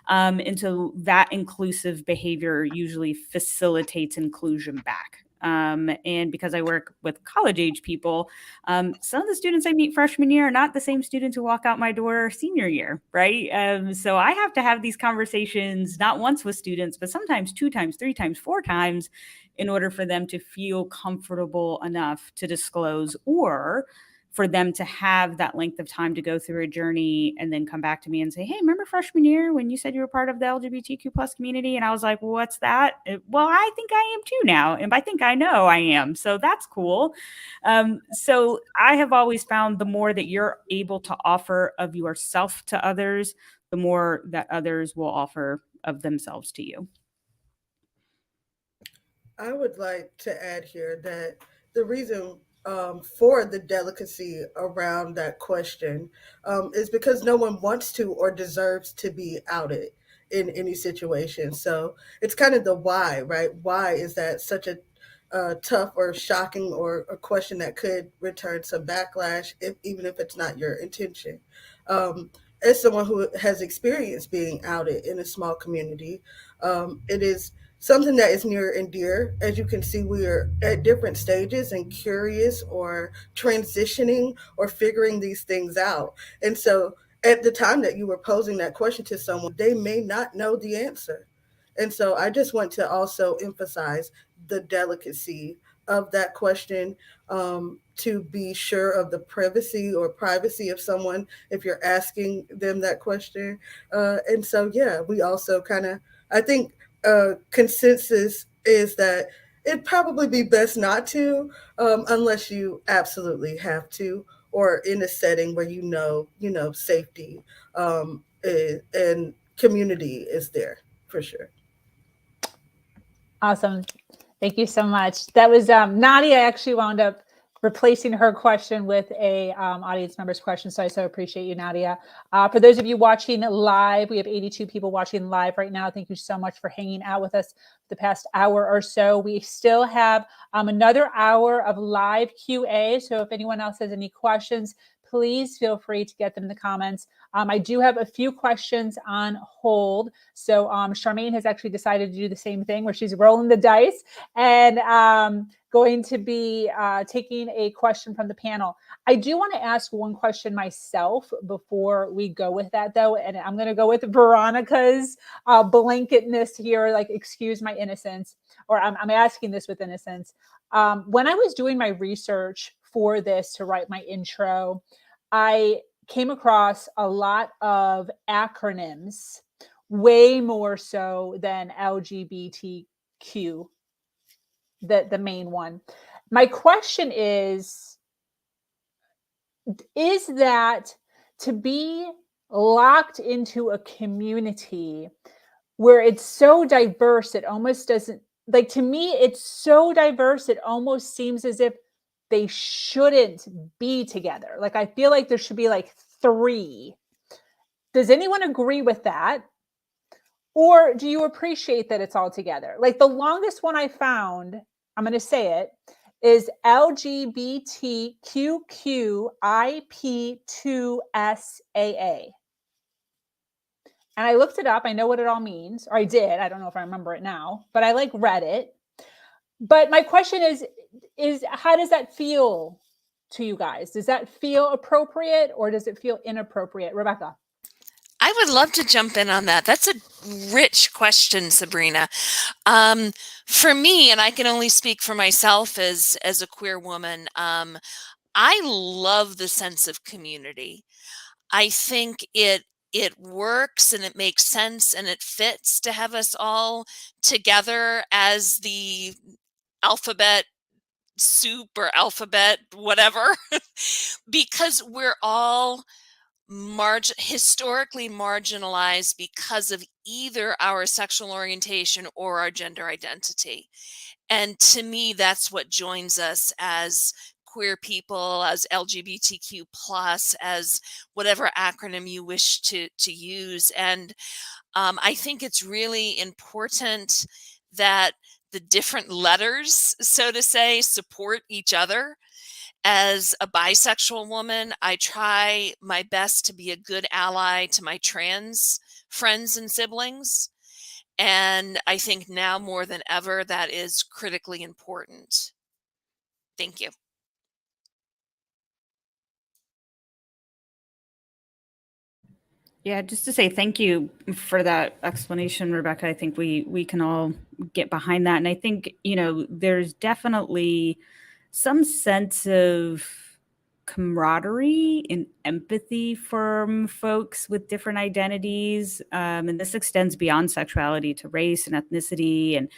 And so that inclusive behavior usually facilitates inclusion back. And because I work with college age people, some of the students I meet freshman year are not the same students who walk out my door senior year, right? So I have to have these conversations not once with students, but sometimes 2 times, 3 times, 4 times in order for them to feel comfortable enough to disclose or for them to have that length of time to go through a journey and then come back to me and say, hey, remember freshman year when you said you were part of the LGBTQ plus community? And I was like, well, what's that? Well, I think I am too now. And I think I know I am. So that's cool. So I have always found the more that you're able to offer of yourself to others, the more that others will offer of themselves to you. I would like to add here that the reason for the delicacy around that question is because no one wants to or deserves to be outed in any situation. So it's kind of the why, right? Why is that such a tough or shocking or a question that could return some backlash, even if it's not your intention? As someone who has experienced being outed in a small community, it is something that is near and dear. As you can see, we are at different stages and curious or transitioning or figuring these things out. And so at the time that you were posing that question to someone, they may not know the answer. And so I just want to also emphasize the delicacy of that question, to be sure of the privacy or privacy of someone if you're asking them that question. And so, yeah, we also kind of, I think, consensus is that it'd probably be best not to, unless you absolutely have to, or in a setting where safety and community is there for sure. Awesome. Thank you so much. That was Nadia actually wound up replacing her question with a audience member's question. So I so appreciate you, Nadia. For those of you watching live, we have 82 people watching live right now. Thank you so much for hanging out with us the past hour or so. We still have another hour of live QA. So if anyone else has any questions, please feel free to get them in the comments. I do have a few questions on hold. So Charmaine has actually decided to do the same thing where she's rolling the dice and going to be taking a question from the panel. I do want to ask one question myself before we go with that, though. And I'm going to go with Veronica's blanketness here, like, excuse my innocence, or I'm asking this with innocence. When I was doing my research for this to write my intro, I came across a lot of acronyms, way more so than LGBTQ, the main one. My question is that to be locked into a community where it's so diverse, it almost doesn't, like, to me, it's so diverse, it almost seems as if they shouldn't be together. Like, I feel like there should be like 3. Does anyone agree with that? Or do you appreciate that it's all together? Like, the longest one I found, I'm going to say it, is LGBTQIP2SAA. And I looked it up. I know what it all means, or I did. I don't know if I remember it now, but I read it. But my question is how does that feel to you guys? Does that feel appropriate or does it feel inappropriate? Rebecca. I would love to jump in on that. That's a rich question, Sabrina. For me, and I can only speak for myself as a queer woman, I love the sense of community. I think it works and it makes sense and it fits to have us all together as the alphabet soup or alphabet whatever, because we're all historically marginalized because of either our sexual orientation or our gender identity. And to me, that's what joins us as queer people, as LGBTQ plus, as whatever acronym you wish to use. And I think it's really important that the different letters, so to say, support each other. As a bisexual woman, I try my best to be a good ally to my trans friends and siblings. And I think now more than ever, that is critically important. Thank you. Yeah, just to say thank you for that explanation, Rebecca. I think we can all get behind that. And I think, there's definitely some sense of camaraderie and empathy from folks with different identities. And this extends beyond sexuality to race and ethnicity. And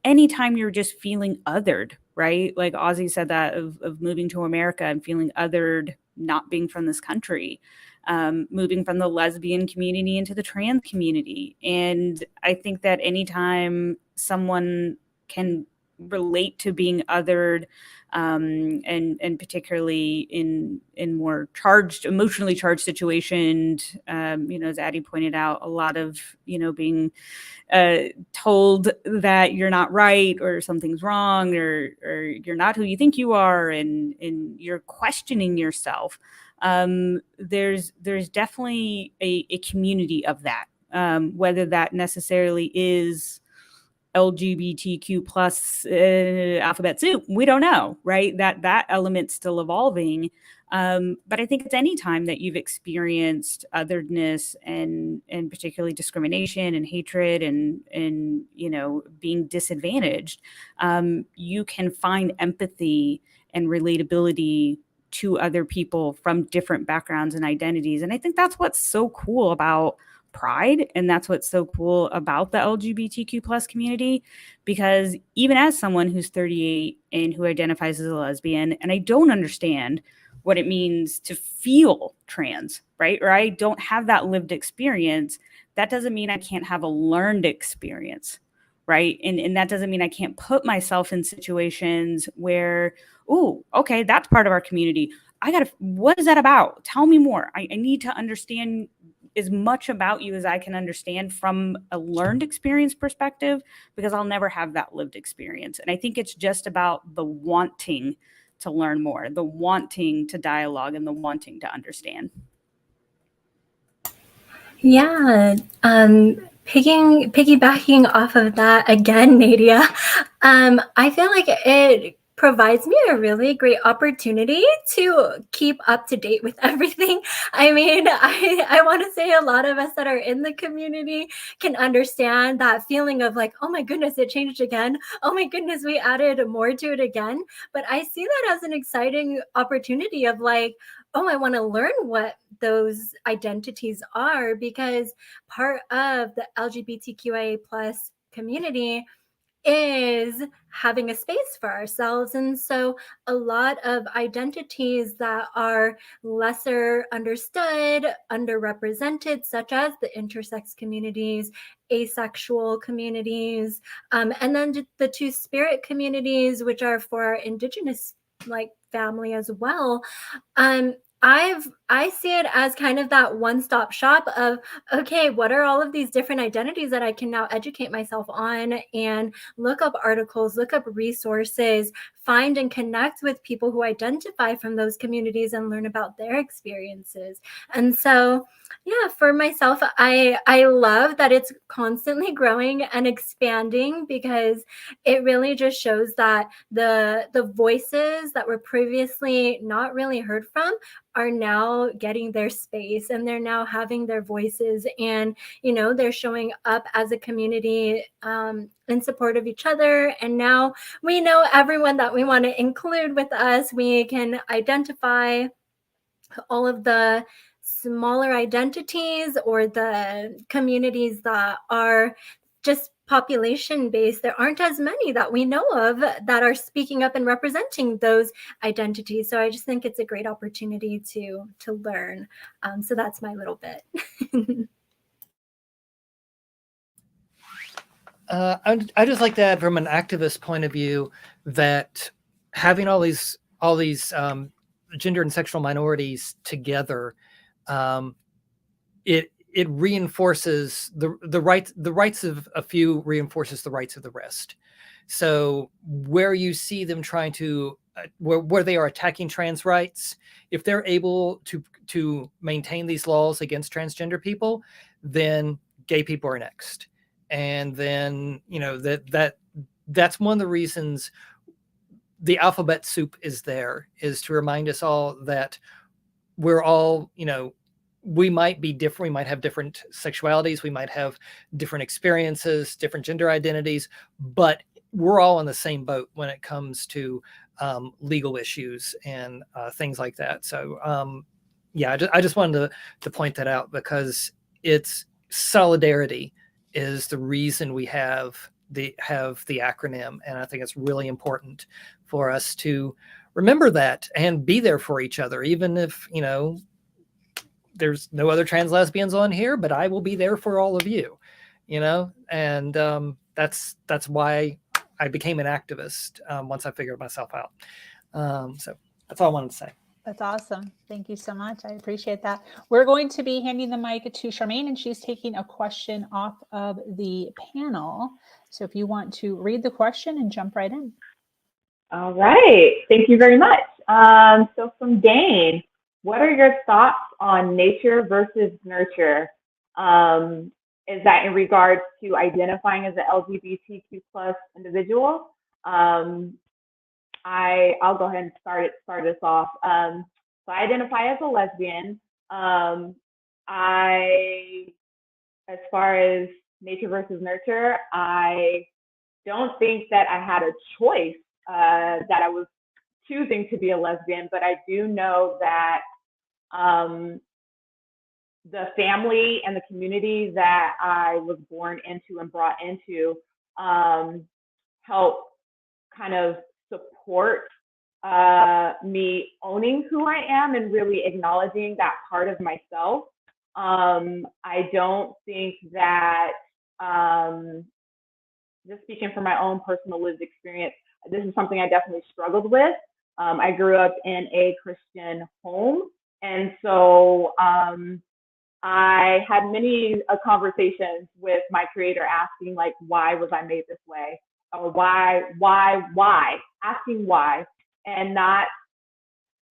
anytime you're just feeling othered, right? Like Ozzy said that of moving to America and feeling othered, not being from this country. Moving from the lesbian community into the trans community. And I think that anytime someone can relate to being othered, and particularly in more emotionally charged situations. As Addie pointed out, a lot of being told that you're not right or something's wrong or you're not who you think you are, and you're questioning yourself. There's definitely a community of that, whether that necessarily is LGBTQ plus alphabet soup, we don't know, right? That element's still evolving. But I think it's any time that you've experienced otherness and particularly discrimination and hatred and being disadvantaged, you can find empathy and relatability to other people from different backgrounds and identities. And I think that's what's so cool about Pride, and that's what's so cool about the LGBTQ plus community, because even as someone who's 38 and who identifies as a lesbian, and I don't understand what it means to feel trans, right? Or I don't have that lived experience, that doesn't mean I can't have a learned experience, right? And that doesn't mean I can't put myself in situations where, oh, okay, that's part of our community. What is that about? Tell me more. I need to understand as much about you as I can understand from a learned experience perspective, because I'll never have that lived experience. And I think it's just about the wanting to learn more, the wanting to dialogue, and the wanting to understand. Yeah. Piggybacking off of that again, Nadia, I feel like it provides me a really great opportunity to keep up to date with everything. I mean, I want to say a lot of us that are in the community can understand that feeling of like, oh my goodness, it changed again. Oh my goodness, we added more to it again. But I see that as an exciting opportunity of like, oh, I want to learn what those identities are, because part of the LGBTQIA plus community is having a space for ourselves. And so a lot of identities that are lesser understood, underrepresented, such as the intersex communities, asexual communities, and then the two-spirit communities, which are for our Indigenous family as well. I see it as kind of that one-stop shop of, okay, what are all of these different identities that I can now educate myself on and look up articles, look up resources, find and connect with people who identify from those communities and learn about their experiences. And so, yeah, for myself, I love that it's constantly growing and expanding, because it really just shows that the voices that were previously not really heard from are now getting their space, and they're now having their voices, and they're showing up as a community in support of each other. And now we know everyone that we want to include with us. We can identify all of the smaller identities or the communities that are just population based. There aren't as many that we know of that are speaking up and representing those identities. So I just think it's a great opportunity to learn. So that's my little bit. I just like to add from an activist point of view that having all these gender and sexual minorities together, it reinforces the rights of a few reinforces the rights of the rest. So where you see them trying to where they are attacking trans rights, if they're able to maintain these laws against transgender people, then gay people are next. And then that's one of the reasons the alphabet soup is there, is to remind us all that we're all, we might be different. We might have different sexualities. We might have different experiences, different gender identities, but we're all in the same boat when it comes to legal issues and things like that. So, I just wanted to point that out, because it's solidarity is the reason we have the acronym. And I think it's really important for us to remember that and be there for each other, even if, there's no other trans lesbians on here, but I will be there for all of you, and that's why I became an activist once I figured myself out. So that's all I wanted to say. That's awesome. Thank you so much. I appreciate that. We're going to be handing the mic to Charmaine, and she's taking a question off of the panel. So if you want to read the question and jump right in. All right. Thank you very much. So from Dane, what are your thoughts on nature versus nurture? Is that in regards to identifying as an LGBTQ plus individual? I'll go ahead and start us off. So I identify as a lesbian. As far as nature versus nurture, I don't think that I had a choice that I was choosing to be a lesbian, but I do know that the family and the community that I was born into and brought into help kind of support me owning who I am and really acknowledging that part of myself. I don't think that, just speaking from my own personal lived experience, this is something I definitely struggled with. I grew up in a Christian home, and so I had many conversations with my creator asking, like, why was I made this way? Or why, asking why, and not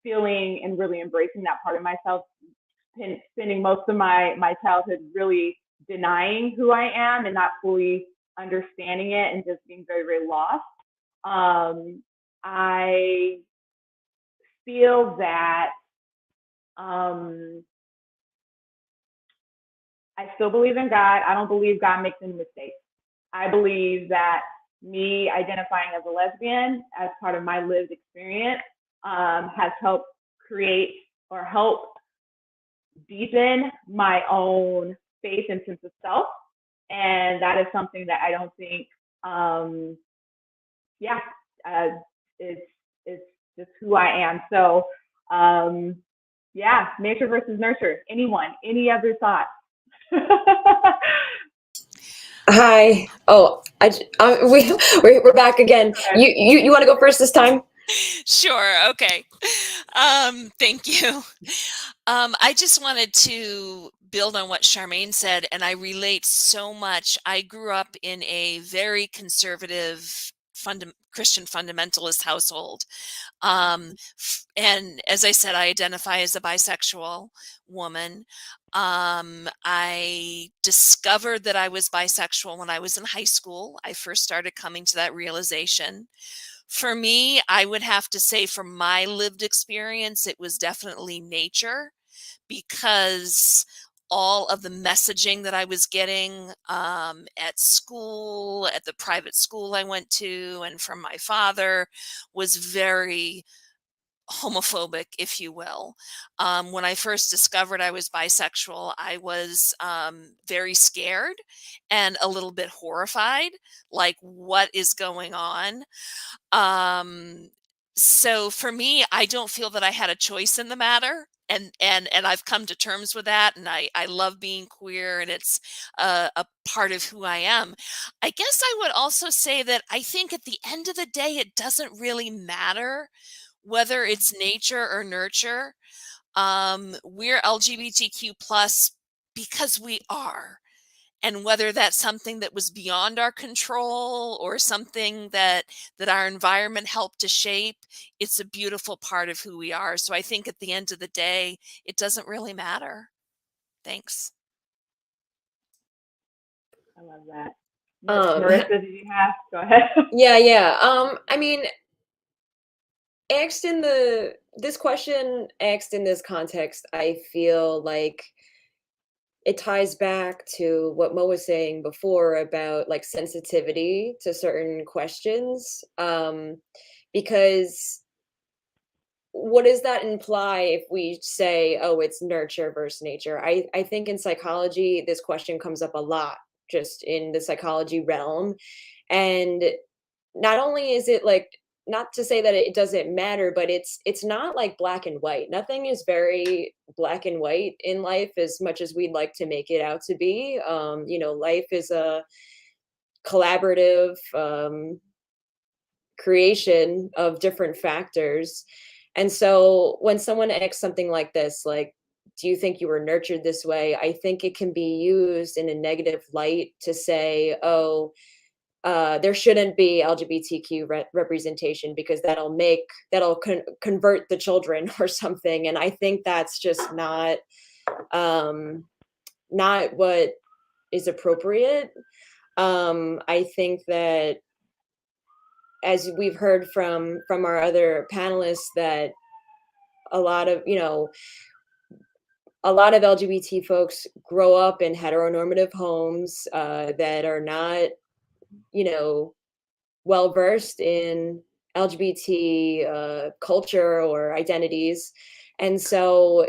feeling and really embracing that part of myself, spending most of my childhood really denying who I am and not fully understanding it and just being very, very lost. I feel that I still believe in God. I don't believe God makes any mistakes. I believe that me identifying as a lesbian as part of my lived experience has helped create or help deepen my own faith and sense of self. And that is something that I don't think, it's just who I am. So, nature versus nurture. Anyone, any other thoughts? Hi. Oh, we're back again. You want to go first this time? Sure. Okay. Thank you. I just wanted to build on what Charmaine said, and I relate so much. I grew up in a very conservative Christian fundamentalist household. And as I said, I identify as a bisexual woman. I discovered that I was bisexual when I was in high school. I first started coming to that realization. For me, I would have to say from my lived experience, it was definitely nature, because all of the messaging that I was getting at school, at the private school I went to, and from my father was very homophobic, if you will. When I first discovered I was bisexual, I was very scared and a little bit horrified, like, what is going on? So for me, I don't feel that I had a choice in the matter. And I've come to terms with that, and I love being queer, and it's a part of who I am. I guess I would also say that I think at the end of the day, it doesn't really matter whether it's nature or nurture. We're LGBTQ plus because we are. And whether that's something that was beyond our control or something that our environment helped to shape, it's a beautiful part of who we are. So I think at the end of the day, it doesn't really matter. Thanks. I love that. Marissa, did you have? Go ahead. Yeah. I mean, this question asked in this context, I feel like it ties back to what Mo was saying before about like sensitivity to certain questions. Because what does that imply if we say, oh, it's nurture versus nature? I think in psychology, this question comes up a lot, just in the psychology realm. And not only is it like, not to say that it doesn't matter, but it's not like black and white. Nothing is very black and white in life as much as we'd like to make it out to be. Life is a collaborative creation of different factors. And so when someone asks something like this, like, do you think you were nurtured this way? I think it can be used in a negative light to say, oh, there shouldn't be LGBTQ representation because that'll convert the children or something. And I think that's just not what is appropriate. I think that, as we've heard from our other panelists, that a lot of LGBT folks grow up in heteronormative homes that are not, well versed in LGBT culture or identities. And so,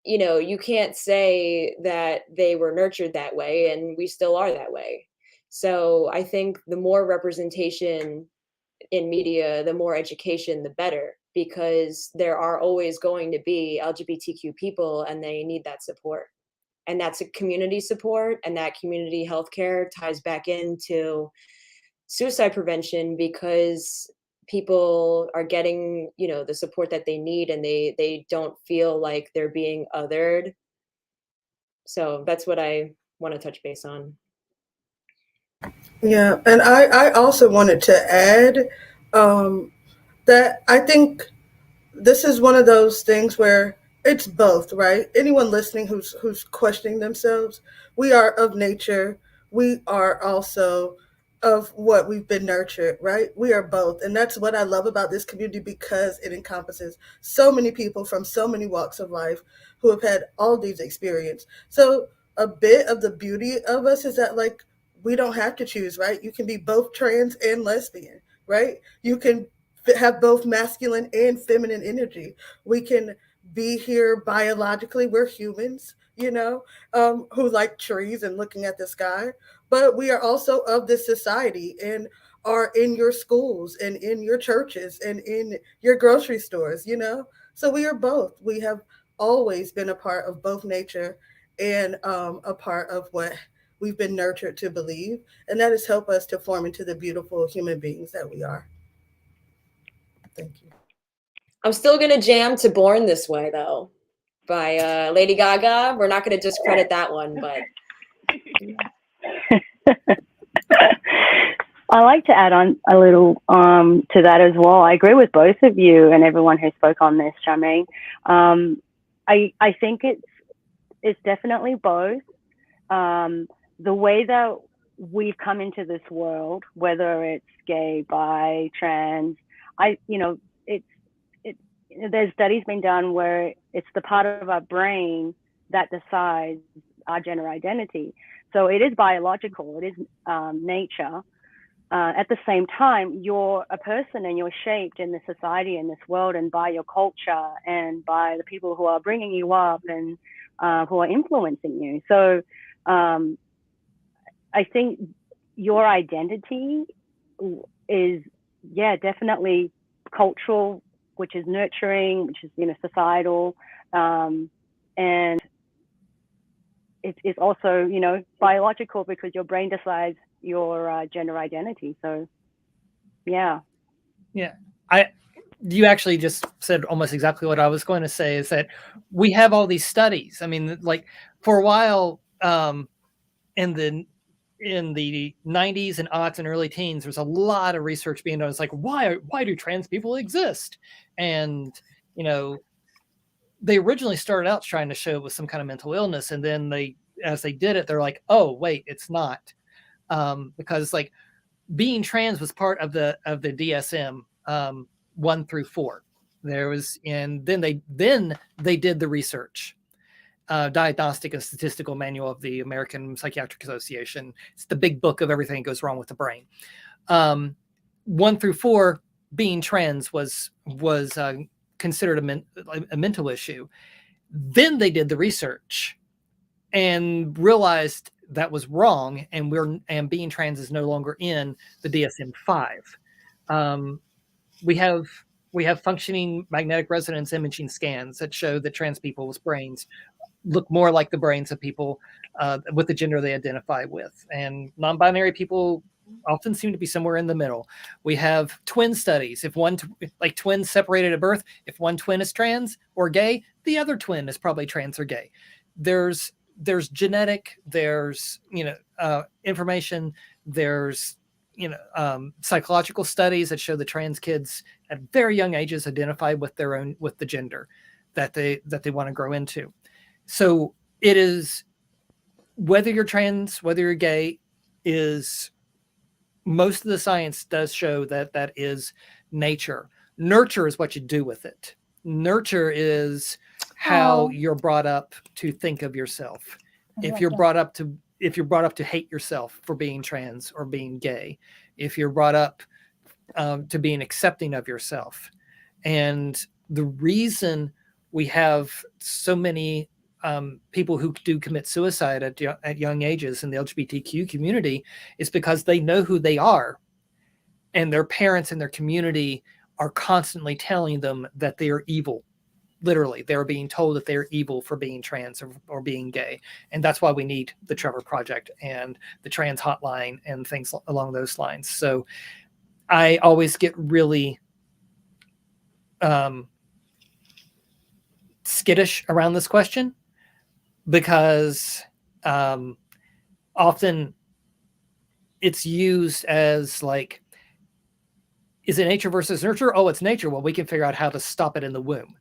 you can't say that they were nurtured that way, and we still are that way. So I think the more representation in media, the more education, the better, because there are always going to be LGBTQ people and they need that support. And that's a community support, and that community healthcare ties back into suicide prevention, because people are getting, the support that they need, and they don't feel like they're being othered. So that's what I want to touch base on. Yeah, and I also wanted to add that I think this is one of those things where it's both, right? Anyone listening who's questioning themselves, we are of nature. We are also of what we've been nurtured, right? We are both. And that's what I love about this community, because it encompasses so many people from so many walks of life who have had all these experiences. So a bit of the beauty of us is that, like, we don't have to choose, right? You can be both trans and lesbian, right? You can have both masculine and feminine energy. We can be here biologically. We're humans, who like trees and looking at the sky. But we are also of this society and are in your schools and in your churches and in your grocery stores, So we are both. We have always been a part of both nature and a part of what we've been nurtured to believe. And that has helped us to form into the beautiful human beings that we are. Thank you. I'm still gonna jam to "Born This Way" though, by Lady Gaga. We're not gonna discredit that one, but I like to add on a little to that as well. I agree with both of you and everyone who spoke on this, Charmaine. I think it's definitely both. The way that we've come into this world, whether it's gay, bi, trans, there's studies been done where it's the part of our brain that decides our gender identity. So it is biological, it is nature. At the same time, you're a person and you're shaped in this society, in this world, and by your culture and by the people who are bringing you up and who are influencing you. So I think your identity is, definitely cultural, which is nurturing, which is, societal. And it's also, biological, because your brain decides your gender identity. So, yeah. Yeah. You actually just said almost exactly what I was going to say, is that we have all these studies. I mean, like, for a while, in the 90s and aughts and early teens, there's a lot of research being done. It's like, why do trans people exist? And, they originally started out trying to show it was some kind of mental illness. And then as they did it, they're like, oh, wait, it's not. Because, like, being trans was part of the DSM 1 through 4. There was, and then they did the research. Diagnostic and Statistical Manual of the American Psychiatric Association. It's the big book of everything that goes wrong with the brain. 1 through 4, being trans was considered a mental issue. Then they did the research and realized that was wrong, and being trans is no longer in the DSM-5. We have functioning magnetic resonance imaging scans that show that trans people's brains look more like the brains of people with the gender they identify with, and non-binary people often seem to be somewhere in the middle. We have twin studies. If one, like twins separated at birth, if one twin is trans or gay, the other twin is probably trans or gay. There's genetic, there's, information, there's, psychological studies that show the trans kids at very young ages identify with the gender that they want to grow into. So it is, whether you're trans, whether you're gay, is, most of the science does show that is nature. Nurture is what you do with it. Nurture is how you're brought up to think of yourself. If you're brought up to hate yourself for being trans or being gay, if you're brought up to being accepting of yourself. And the reason we have so many people who do commit suicide at young ages in the LGBTQ community is because they know who they are, and their parents and their community are constantly telling them that they are evil. Literally, they're being told that they're evil for being trans or being gay. And that's why we need the Trevor Project and the trans hotline and things along those lines. So I always get really skittish around this question, because often it's used as like, is it nature versus nurture? Oh, it's nature. Well, we can figure out how to stop it in the womb.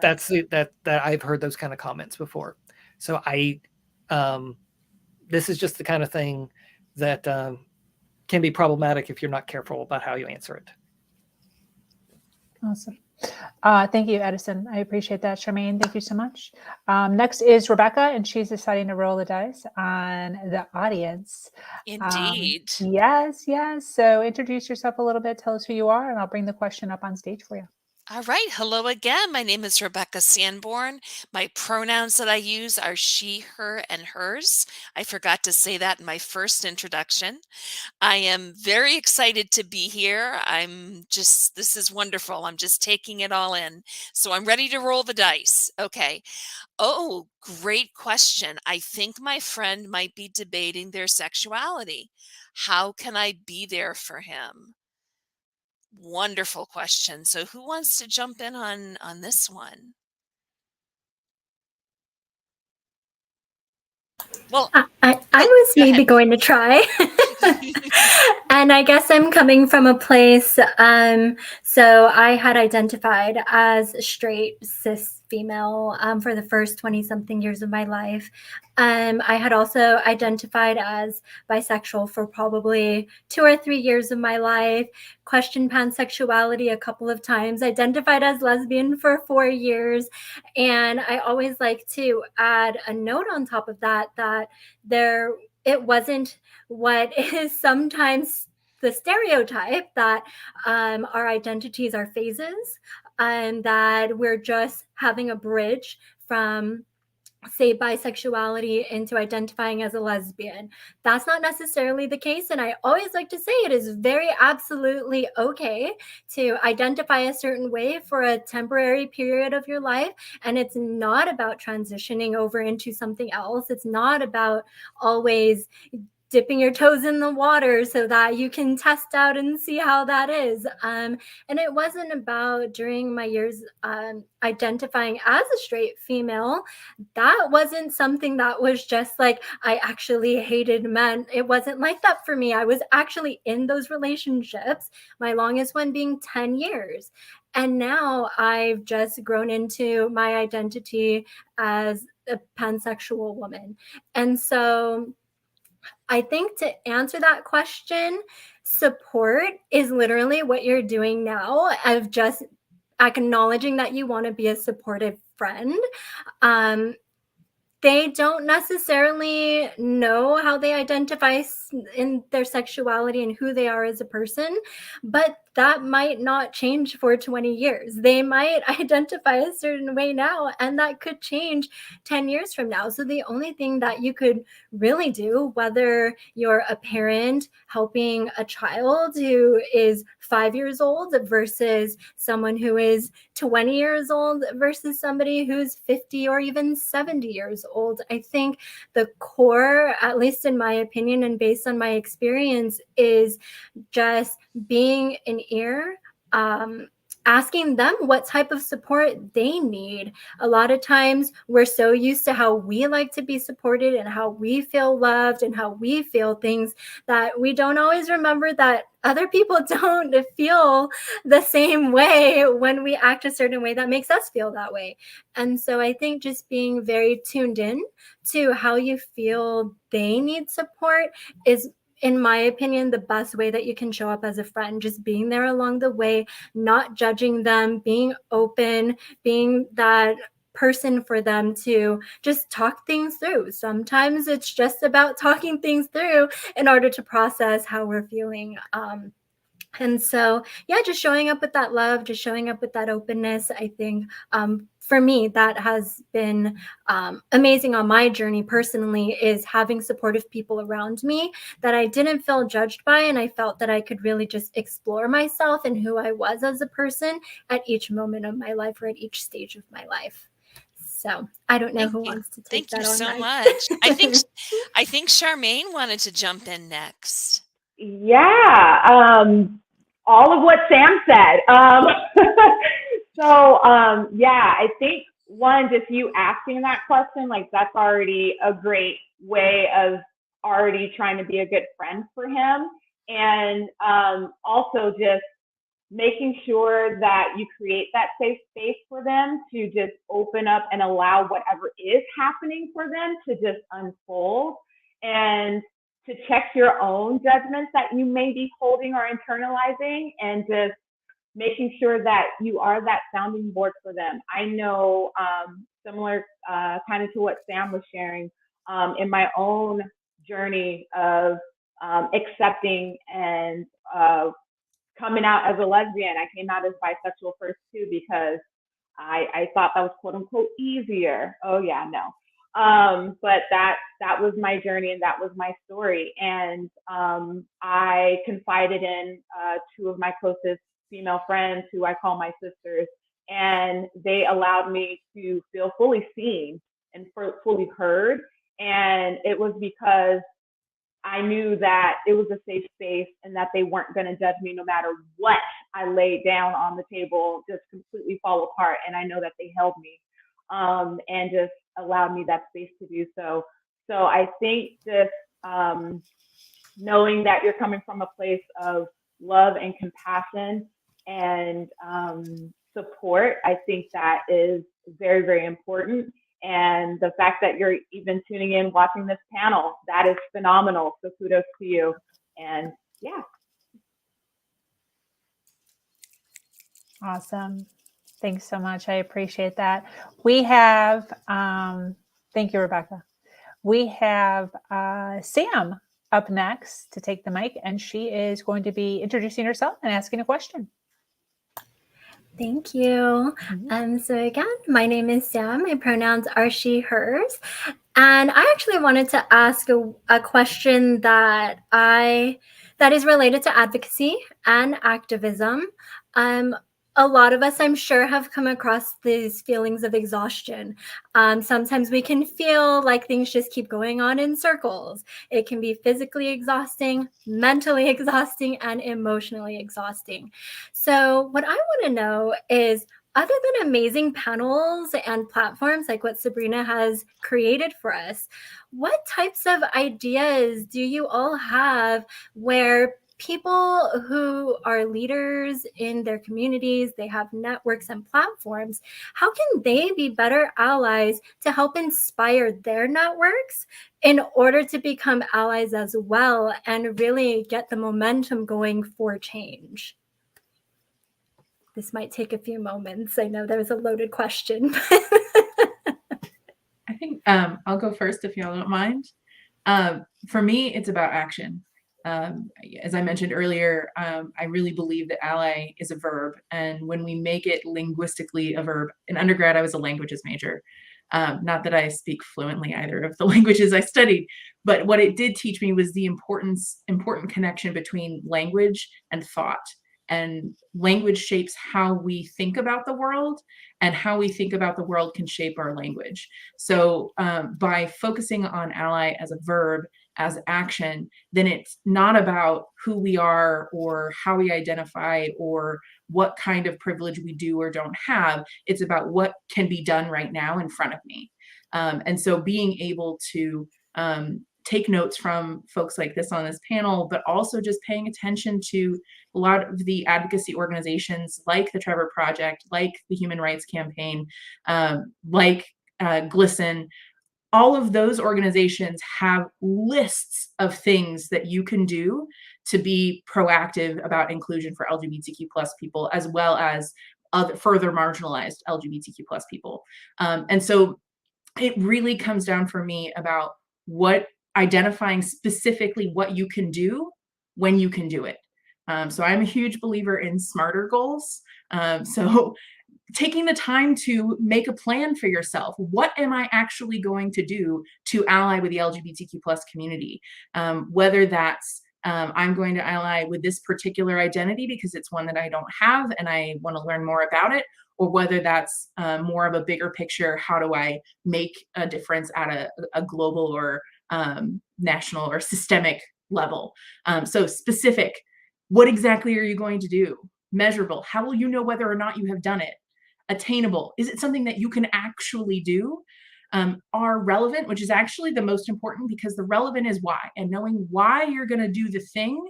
That's that I've heard those kind of comments before. So this is just the kind of thing that can be problematic if you're not careful about how you answer it. Awesome. Thank you, Edison. I appreciate that. Charmaine, thank you so much. Next is Rebecca, and she's deciding to roll the dice on the audience. Indeed. Yes. So introduce yourself a little bit. Tell us who you are, and I'll bring the question up on stage for you. All right. Hello again. My name is Rebecca Sanborn. My pronouns that I use are she, her, and hers. I forgot to say that in my first introduction. I am very excited to be here. This is wonderful. I'm just taking it all in. So I'm ready to roll the dice. Okay. Oh, great question. I think my friend might be debating their sexuality. How can I be there for him? Wonderful question. So who wants to jump in on this one? Well, I was maybe going to try. And I guess I'm coming from a place, so I had identified as straight, cis female for the first 20-something years of my life. I had also identified as bisexual for probably 2 or 3 years of my life, questioned pansexuality a couple of times, identified as lesbian for 4 years. And I always like to add a note on top of that it wasn't what is sometimes the stereotype that our identities are phases, and that we're just having a bridge from, say, bisexuality into identifying as a lesbian. That's not necessarily the case. And I always like to say it is very absolutely okay to identify a certain way for a temporary period of your life. And it's not about transitioning over into something else. It's not about always dipping your toes in the water so that you can test out and see how that is. And it wasn't about, during my years identifying as a straight female, that wasn't something that was just like, I actually hated men. It wasn't like that for me. I was actually in those relationships, my longest one being 10 years. And now I've just grown into my identity as a pansexual woman. And so I think to answer that question, support is literally what you're doing now, of just acknowledging that you want to be a supportive friend. They don't necessarily know how they identify in their sexuality and who they are as a person, but that might not change for 20 years. They might identify a certain way now, and that could change 10 years from now. So the only thing that you could really do, whether you're a parent helping a child who is 5 years old versus someone who is 20 years old versus somebody who's 50 or even 70 years old, I think the core, at least in my opinion and based on my experience, is just being an ear, asking them what type of support they need. A lot of times we're so used to how we like to be supported and how we feel loved and how we feel things that we don't always remember that other people don't feel the same way when we act a certain way that makes us feel that way. And so I think just being very tuned in to how you feel they need support is, in my opinion, the best way that you can show up as a friend. Just being there along the way, not judging them, being open, being that person for them to just talk things through. Sometimes it's just about talking things through in order to process how we're feeling. And so, yeah, just showing up with that love, just showing up with that openness, I think for me, that has been amazing on my journey personally, is having supportive people around me that I didn't feel judged by. And I felt that I could really just explore myself and who I was as a person at each moment of my life or at each stage of my life. So I don't know who wants to take that on. Thank you so much. I think Charmaine wanted to jump in next. Yeah, all of what Sam said. Yeah, I think just you asking that question, like that's already a great way of already trying to be a good friend for him. And also just making sure that you create that safe space for them to just open up and allow whatever is happening for them to just unfold, and to check your own judgments that you may be holding or internalizing, and just making sure that you are that sounding board for them. I know similar kind of to what Sam was sharing, in my own journey of accepting and coming out as a lesbian. I came out as bisexual first too, because I thought that was quote unquote easier. Oh yeah, no. But that was my journey and that was my story. And I confided in two of my closest female friends, who I call my sisters, and they allowed me to feel fully seen and fully heard. And it was because I knew that it was a safe space and that they weren't going to judge me no matter what I laid down on the table, just completely fall apart. And I know that they held me and just allowed me that space to do so. So I think just knowing that you're coming from a place of love and compassion and support, I think that is very, very important. And the fact that you're even tuning in, watching this panel, that is phenomenal. So kudos to you. And yeah. Awesome. Thanks so much. I appreciate that. We have, thank you, Rebecca. We have Sam up next to take the mic, and she is going to be introducing herself and asking a question. Thank you. So again, my name is Sam. My pronouns are she, hers. And I actually wanted to ask a question that is related to advocacy and activism. A lot of us, I'm sure, have come across these feelings of exhaustion. Sometimes we can feel like things just keep going on in circles. It can be physically exhausting, mentally exhausting, and emotionally exhausting. So what I want to know is, other than amazing panels and platforms like what Sabrina has created for us, what types of ideas do you all have where people who are leaders in their communities, they have networks and platforms, how can they be better allies to help inspire their networks in order to become allies as well and really get the momentum going for change? This might take a few moments. I know that was a loaded question. I think I'll go first if y'all don't mind. For me, it's about action. As I mentioned earlier, I really believe that ally is a verb. And when we make it linguistically a verb, in undergrad, I was a languages major. Not that I speak fluently either of the languages I studied, but what it did teach me was the important connection between language and thought. And language shapes how we think about the world, and how we think about the world can shape our language. So by focusing on ally as a verb, as action, then it's not about who we are or how we identify or what kind of privilege we do or don't have. It's about what can be done right now in front of me. And so being able to take notes from folks like this on this panel, but also just paying attention to a lot of the advocacy organizations like the Trevor Project, like the Human Rights Campaign, like GLSEN. All of those organizations have lists of things that you can do to be proactive about inclusion for LGBTQ plus people, as well as other further marginalized LGBTQ plus people. And so it really comes down for me about identifying specifically what you can do when you can do it. So I'm a huge believer in smarter goals. So taking the time to make a plan for yourself. What am I actually going to do to ally with the LGBTQ plus community? Whether that's I'm going to ally with this particular identity because it's one that I don't have and I want to learn more about it, or whether that's more of a bigger picture, how do I make a difference at a global or national or systemic level? So specific, what exactly are you going to do? Measurable, how will you know whether or not you have done it? Attainable, is it something that you can actually do? Are relevant, which is actually the most important, because the relevant is why, and knowing why you're going to do the thing.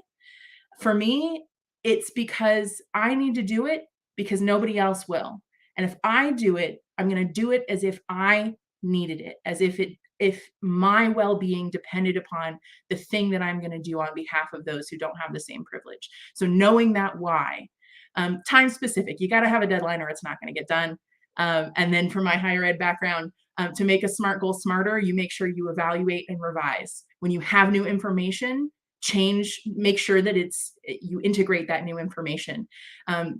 For me, it's because I need to do it because nobody else will. And if I do it, I'm going to do it as if I needed it, as if my well-being depended upon the thing that I'm going to do on behalf of those who don't have the same privilege. So knowing that why. Time specific, you got to have a deadline or it's not going to get done. And then for my higher ed background, to make a SMART goal smarter, you make sure you evaluate and revise. When you have new information, make sure that you integrate that new information.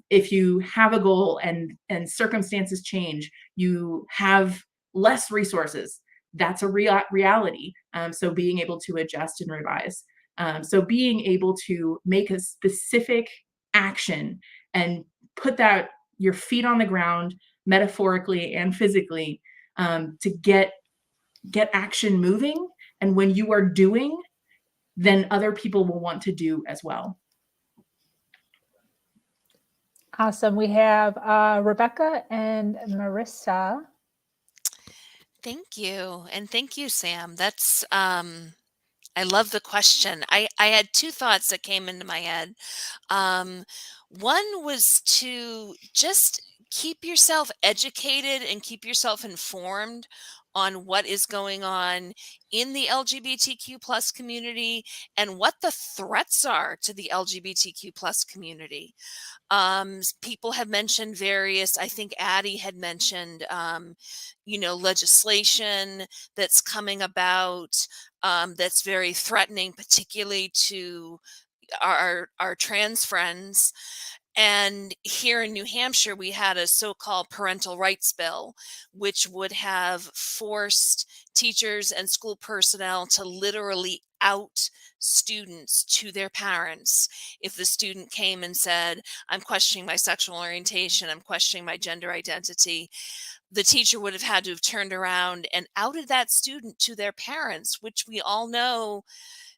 If you have a goal and circumstances change, you have less resources. That's a reality. So being able to adjust and revise. So being able to make a specific action and put your feet on the ground, metaphorically and physically, to get action moving. And when you are doing, then other people will want to do as well. Awesome. We have Rebecca and Marissa. Thank you. And thank you, Sam. That's, I love the question. I had two thoughts that came into my head. One was to just keep yourself educated and keep yourself informed on what is going on in the LGBTQ plus community and what the threats are to the LGBTQ plus community. People have mentioned various, I think Addie had mentioned, legislation that's coming about, that's very threatening, particularly to our trans friends. And here in New Hampshire, we had a so-called parental rights bill, which would have forced teachers and school personnel to literally out students to their parents. If the student came and said, I'm questioning my sexual orientation, I'm questioning my gender identity, the teacher would have had to have turned around and outed that student to their parents, which we all know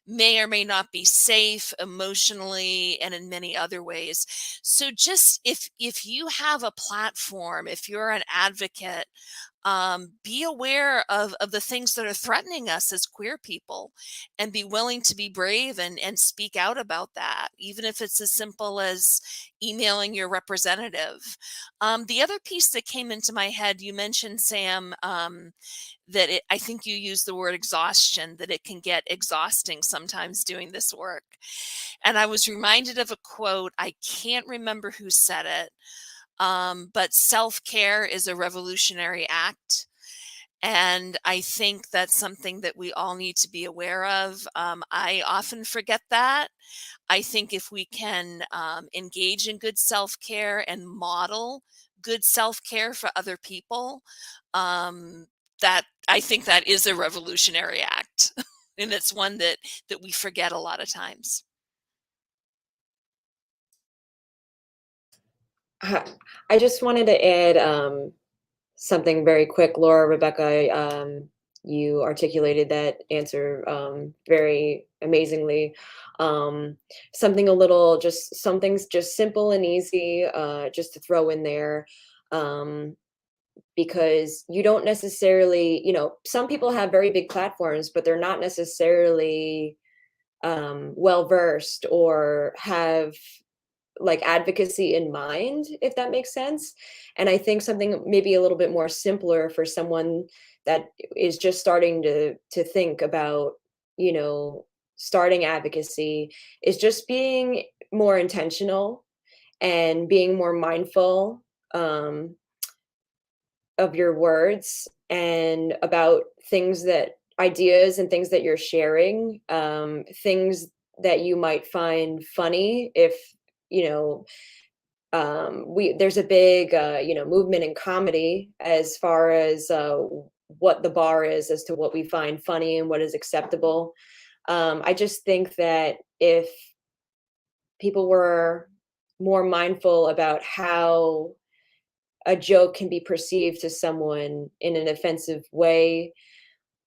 may or may not be safe emotionally and in many other ways. So just if you have a platform, if you're an advocate, be aware of the things that are threatening us as queer people, and be willing to be brave and speak out about that, even if it's as simple as emailing your representative. The other piece that came into my head, you mentioned, Sam, that I think you used the word exhaustion, that it can get exhausting sometimes doing this work. And I was reminded of a quote, I can't remember who said it, but self-care is a revolutionary act. And I think that's something that we all need to be aware of. I often forget that. I think if we can engage in good self-care and model good self-care for other people, that I think that is a revolutionary act. And it's one that we forget a lot of times. I just wanted to add something very quick. Laura, Rebecca, you articulated that answer very amazingly. Something a little, just some things just simple and easy, just to throw in there. Because you don't necessarily, some people have very big platforms, but they're not necessarily well versed or have like advocacy in mind, if that makes sense. And I think something maybe a little bit more simpler for someone that is just starting to think about, starting advocacy is just being more intentional and being more mindful of your words and about ideas and things that you're sharing, things that you might find funny if, there's a big, movement in comedy as far as what the bar is as to what we find funny and what is acceptable. I just think that if people were more mindful about how a joke can be perceived to someone in an offensive way,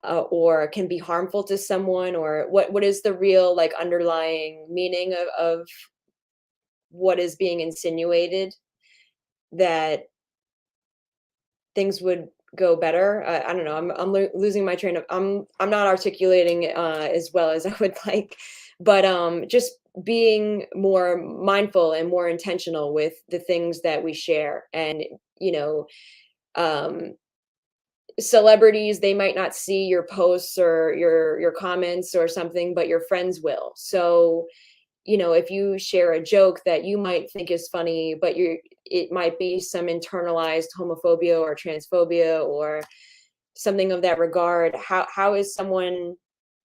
or can be harmful to someone, or what is the real like underlying meaning of what is being insinuated, that things would go better. I don't know. I'm losing my train of. I'm not articulating as well as I would like, but just being more mindful and more intentional with the things that we share, and celebrities, they might not see your posts or your comments or something, but your friends will. So if you share a joke that you might think is funny, but it might be some internalized homophobia or transphobia or something of that regard, how is someone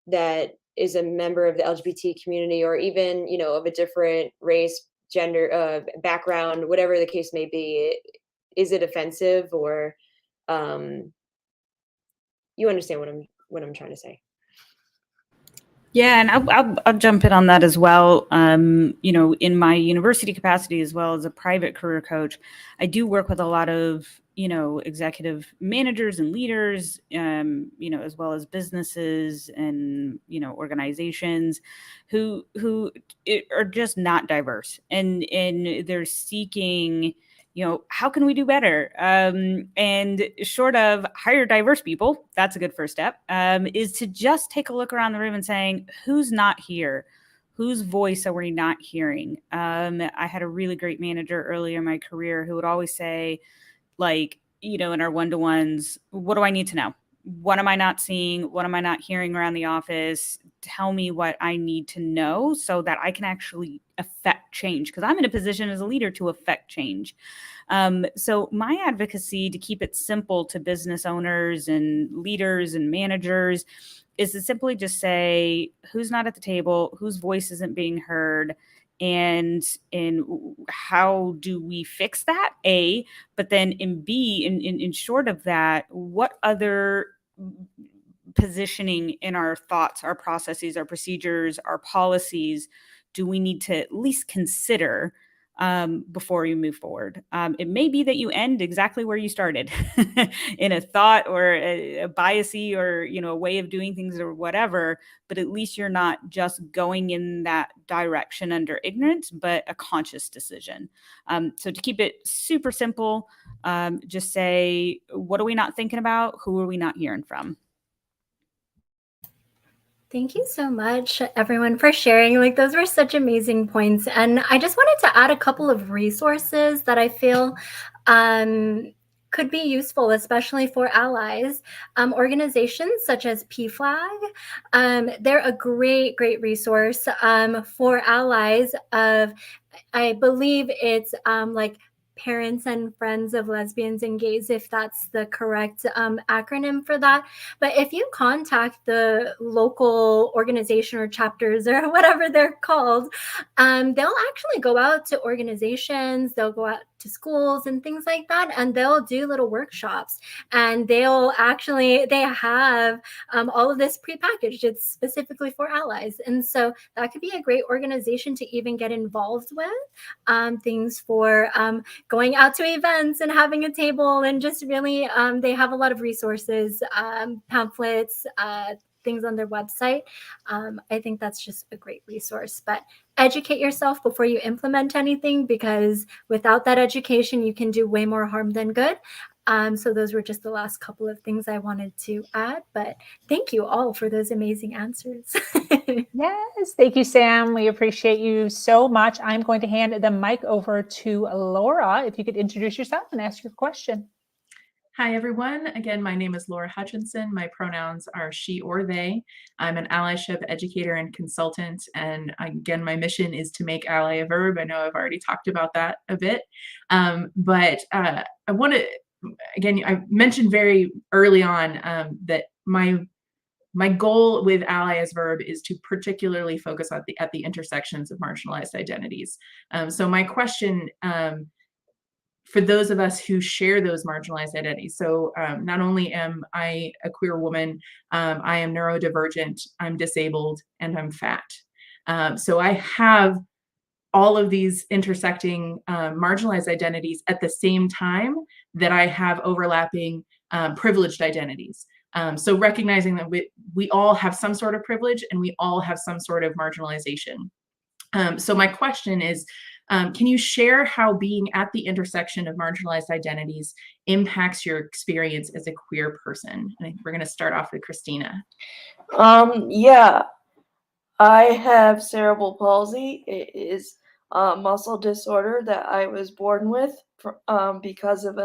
that is a member of the LGBT community, or even of a different race, gender, background, whatever the case may be, is it offensive, or you understand what I'm trying to say? Yeah, and I'll jump in on that as well. In my university capacity as well as a private career coach, I do work with a lot of executive managers and leaders, as well as businesses and organizations who are just not diverse, and they're seeking. How can we do better? And short of hire diverse people, that's a good first step, is to just take a look around the room and saying, who's not here? Whose voice are we not hearing? I had a really great manager earlier in my career who would always say, like, in our one-to-ones, what do I need to know? What am I not seeing? What am I not hearing around the office? Tell me what I need to know so that I can actually affect change, because I'm in a position as a leader to affect change. So my advocacy, to keep it simple to business owners and leaders and managers, is to simply just say, who's not at the table, whose voice isn't being heard, and how do we fix that, A, but then in B, in short of that, what other positioning in our thoughts, our processes, our procedures, our policies do we need to at least consider before you move forward? It may be that you end exactly where you started in a thought or a biasy or, a way of doing things or whatever, but at least you're not just going in that direction under ignorance, but a conscious decision. So to keep it super simple, just say, what are we not thinking about? Who are we not hearing from? Thank you so much, everyone, for sharing. Like, those were such amazing points. And I just wanted to add a couple of resources that I feel could be useful, especially for allies. Organizations such as PFLAG, they're a great for allies of, I believe it's like Parents and Friends of Lesbians and Gays, if that's the correct acronym for that. But if you contact the local organization or chapters or whatever they're called, they'll actually go out to organizations, they'll go out to schools and things like that, and they'll do little workshops, and they have all of this prepackaged. It's specifically for allies, and so that could be a great organization to even get involved with. Things for going out to events and having a table, and just really they have a lot of resources, pamphlets, things on their website. I think that's just a great resource. But educate yourself before you implement anything, because without that education, you can do way more harm than good. So those were just the last couple of things I wanted to add. But thank you all for those amazing answers. Yes, thank you, Sam. We appreciate you so much. I'm going to hand the mic over to Laura. If you could introduce yourself and ask your question. Hi, everyone. Again, my name is Laura Hutchinson. My pronouns are she or they. I'm an allyship educator and consultant. And again, my mission is to make ally a verb. I know I've already talked about that a bit. But I want to, again, I mentioned very early on that my goal with ally as verb is to particularly focus at the intersections of marginalized identities. So my question, for those of us who share those marginalized identities. So not only am I a queer woman, I am neurodivergent, I'm disabled, and I'm fat. So I have all of these intersecting marginalized identities at the same time that I have overlapping privileged identities. So recognizing that we all have some sort of privilege and we all have some sort of marginalization. So my question is, can you share how being at the intersection of marginalized identities impacts your experience as a queer person? And I think we're going to start off with Christina. Yeah, I have cerebral palsy. It is a muscle disorder that I was born with because of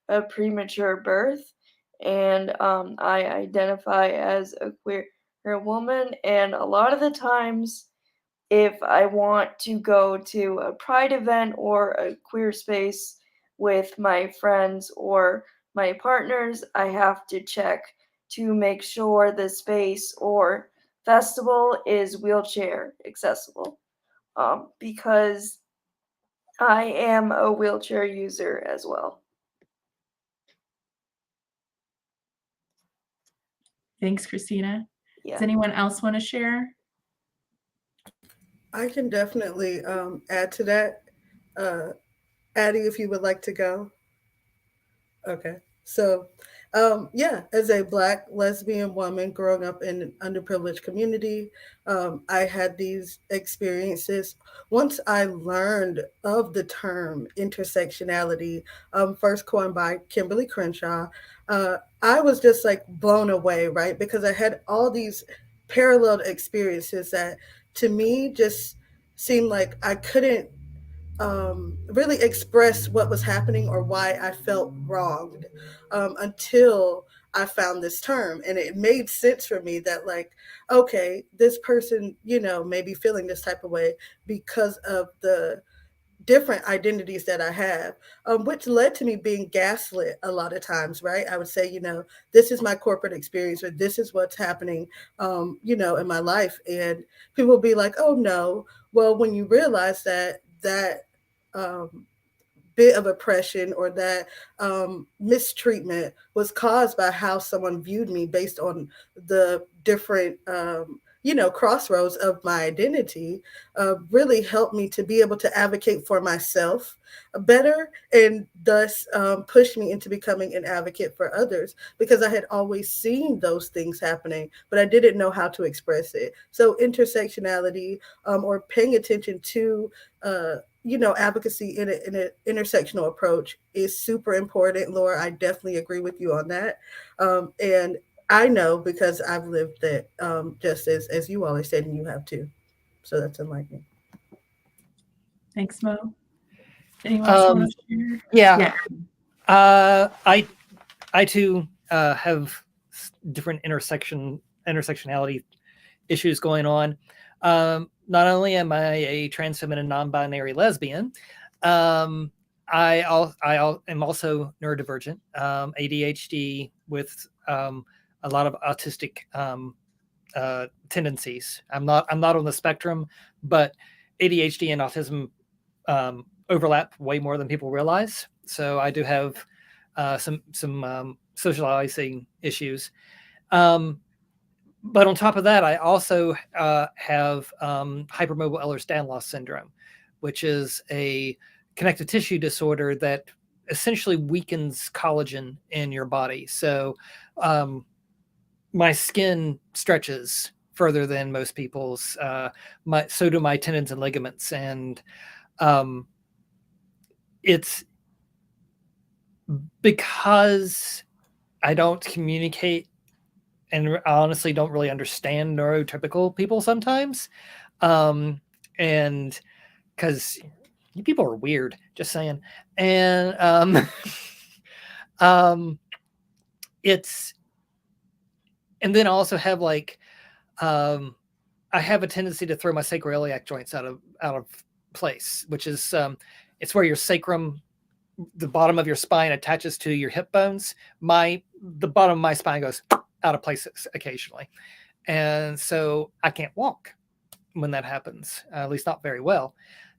a premature birth. And I identify as a queer woman. And a lot of the times, if I want to go to a pride event or a queer space with my friends or my partners, I have to check to make sure the space or festival is wheelchair accessible, because I am a wheelchair user as well. Thanks, Christina. Yeah. Does anyone else want to share? I can definitely add to that. Addie, if you would like to go. Okay. So, yeah, as a Black lesbian woman growing up in an underprivileged community, I had these experiences. Once I learned of the term intersectionality, first coined by Kimberly Crenshaw, I was just like blown away, right? Because I had all these paralleled experiences that to me just seemed like I couldn't really express what was happening or why I felt wronged until I found this term. And it made sense for me that, like, okay, this person, may be feeling this type of way because of the different identities that I have, which led to me being gaslit a lot of times, right? I would say, this is my corporate experience, or this is what's happening, in my life. And people will be like, oh, no. Well, when you realize that bit of oppression or that mistreatment was caused by how someone viewed me based on the different crossroads of my identity, really helped me to be able to advocate for myself better, and thus push me into becoming an advocate for others, because I had always seen those things happening, but I didn't know how to express it. So intersectionality, or paying attention to advocacy in an intersectional approach is super important. Laura, I definitely agree with you on that. And I know because I've lived that, just as you all are saying, and you have too. So that's enlightening. Thanks, Mo. Anyone else want to share? Yeah. I too have different intersectionality issues going on. Not only am I a trans feminine non-binary lesbian, am also neurodivergent, ADHD with a lot of autistic tendencies. I'm not on the spectrum, but ADHD and autism overlap way more than people realize. So I do have some socializing issues. But on top of that, I also have hypermobile Ehlers-Danlos syndrome, which is a connective tissue disorder that essentially weakens collagen in your body. So my skin stretches further than most people's. So do my tendons and ligaments, and it's because I don't communicate and I honestly don't really understand neurotypical people sometimes. And because you people are weird, just saying. And it's, and then I also have like, I have a tendency to throw my sacroiliac joints out of place, which is, it's where your sacrum, the bottom of your spine attaches to your hip bones. The bottom of my spine goes out of place occasionally. And so I can't walk when that happens, at least not very well.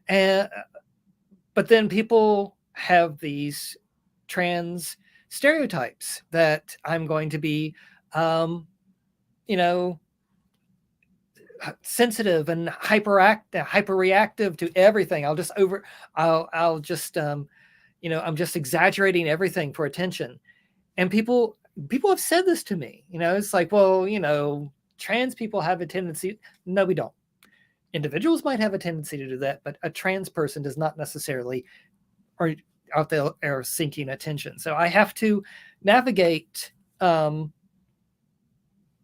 But then people have these trans stereotypes that I'm going to be, sensitive and hyperreactive to everything. I'm just exaggerating everything for attention. And people have said this to me, it's like, well, trans people have a tendency. No, we don't. Individuals might have a tendency to do that, but a trans person does not necessarily are out there seeking attention. So I have to navigate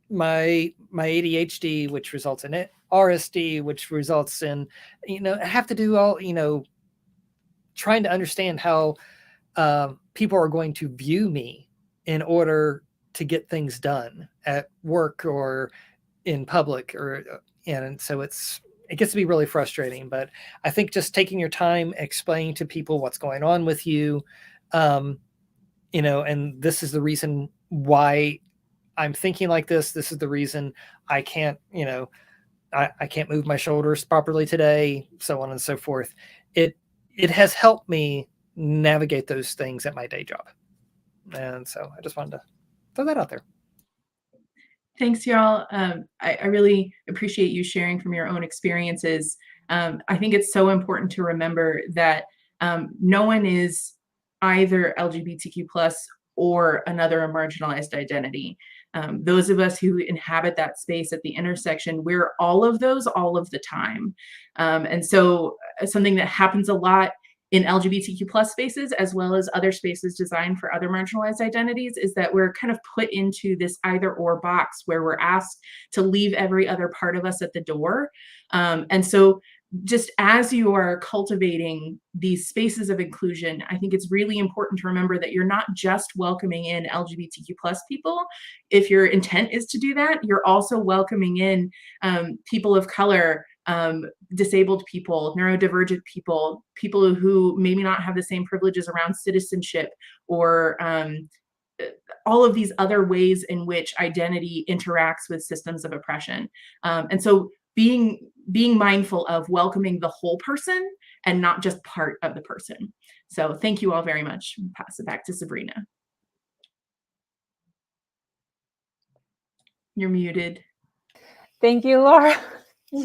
my ADHD, which results in it, RSD, which results in, I have to do all, trying to understand how people are going to view me in order to get things done at work or in public, and so it gets to be really frustrating. But I think just taking your time, explaining to people what's going on with you, and this is the reason why I'm thinking like this. This is the reason I can't, I can't move my shoulders properly today, so on and so forth. It has helped me navigate those things at my day job. And so I just wanted to throw that out there. Thanks, y'all. I really appreciate you sharing from your own experiences. I think it's so important to remember that no one is either LGBTQ+ or another marginalized identity. Those of us who inhabit that space at the intersection, we're all of those all of the time. And so something that happens a lot in LGBTQ+ spaces, as well as other spaces designed for other marginalized identities, is that we're kind of put into this either or box where we're asked to leave every other part of us at the door. And so just as you are cultivating these spaces of inclusion, I think it's really important to remember that you're not just welcoming in LGBTQ+ people. If your intent is to do that, you're also welcoming in people of color, disabled people, neurodivergent people, people who maybe not have the same privileges around citizenship, or all of these other ways in which identity interacts with systems of oppression. And so being mindful of welcoming the whole person and not just part of the person. So thank you all very much. Pass it back to Sabrina. You're muted. Thank you, Laura.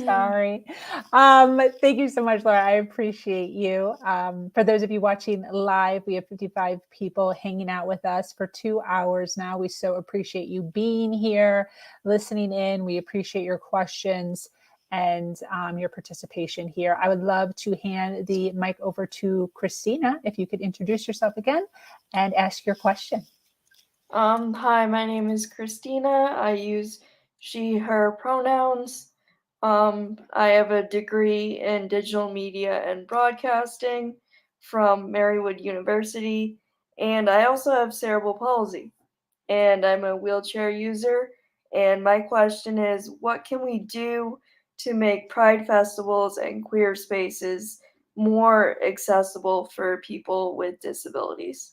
Sorry. Thank you so much, Laura. I appreciate you. For those of you watching live, we have 55 people hanging out with us for 2 hours now. We so appreciate you being here, listening in. We appreciate your questions and your participation here. I would love to hand the mic over to Christina, if you could introduce yourself again and ask your question. Hi, my name is Christina. I use she, her pronouns. I have a degree in digital media and broadcasting from Marywood University, and I also have cerebral palsy, and I'm a wheelchair user. And my question is, what can we do to make pride festivals and queer spaces more accessible for people with disabilities.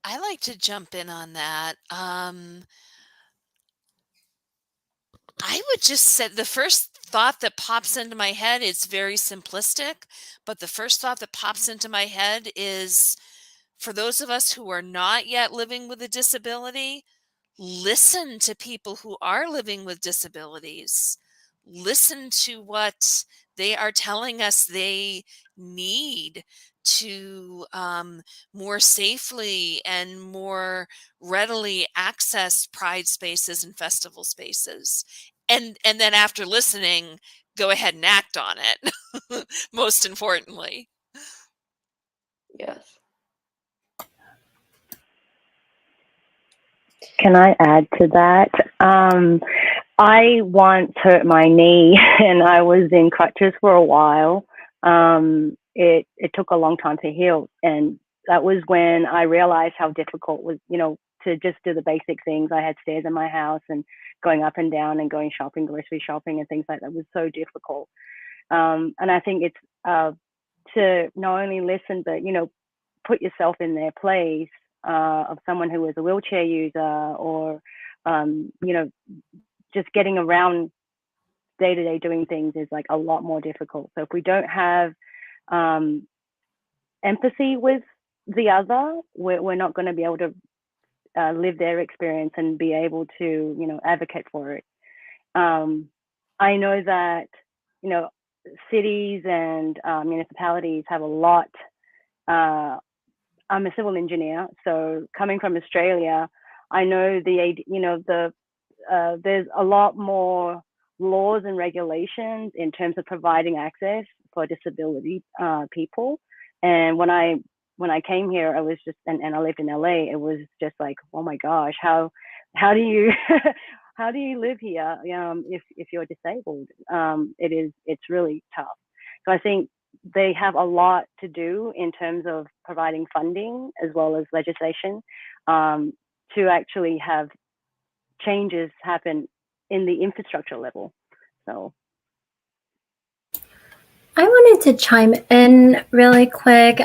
I like to jump in on that. I would just say the first thought that pops into my head is very simplistic, but the first thought that pops into my head is for those of us who are not yet living with a disability, listen to people who are living with disabilities. Listen to what they are telling us they need to more safely and more readily access pride spaces and festival spaces. And then after listening, go ahead and act on it, most importantly. Yes. Can I add to that? I once hurt my knee and I was in crutches for a while. It took a long time to heal. And that was when I realized how difficult it was, to just do the basic things. I had stairs in my house and going up and down and going shopping, grocery shopping and things like that was so difficult. And I think it's to not only listen, but, put yourself in their place of someone who is a wheelchair user or, just getting around day-to-day doing things is like a lot more difficult. So if we don't have empathy with the other, we're not going to be able to live their experience and be able to, advocate for it. I know that, cities and municipalities have a lot. I'm a civil engineer, so coming from Australia, I know there's a lot more laws and regulations in terms of providing access for disability people. And when I came here, I was just, and I lived in LA, it was just like, oh my gosh, how do you how do you live here if you're disabled? It's really tough. So I think they have a lot to do in terms of providing funding as well as legislation to actually have changes happen in the infrastructure level. So I wanted to chime in really quick.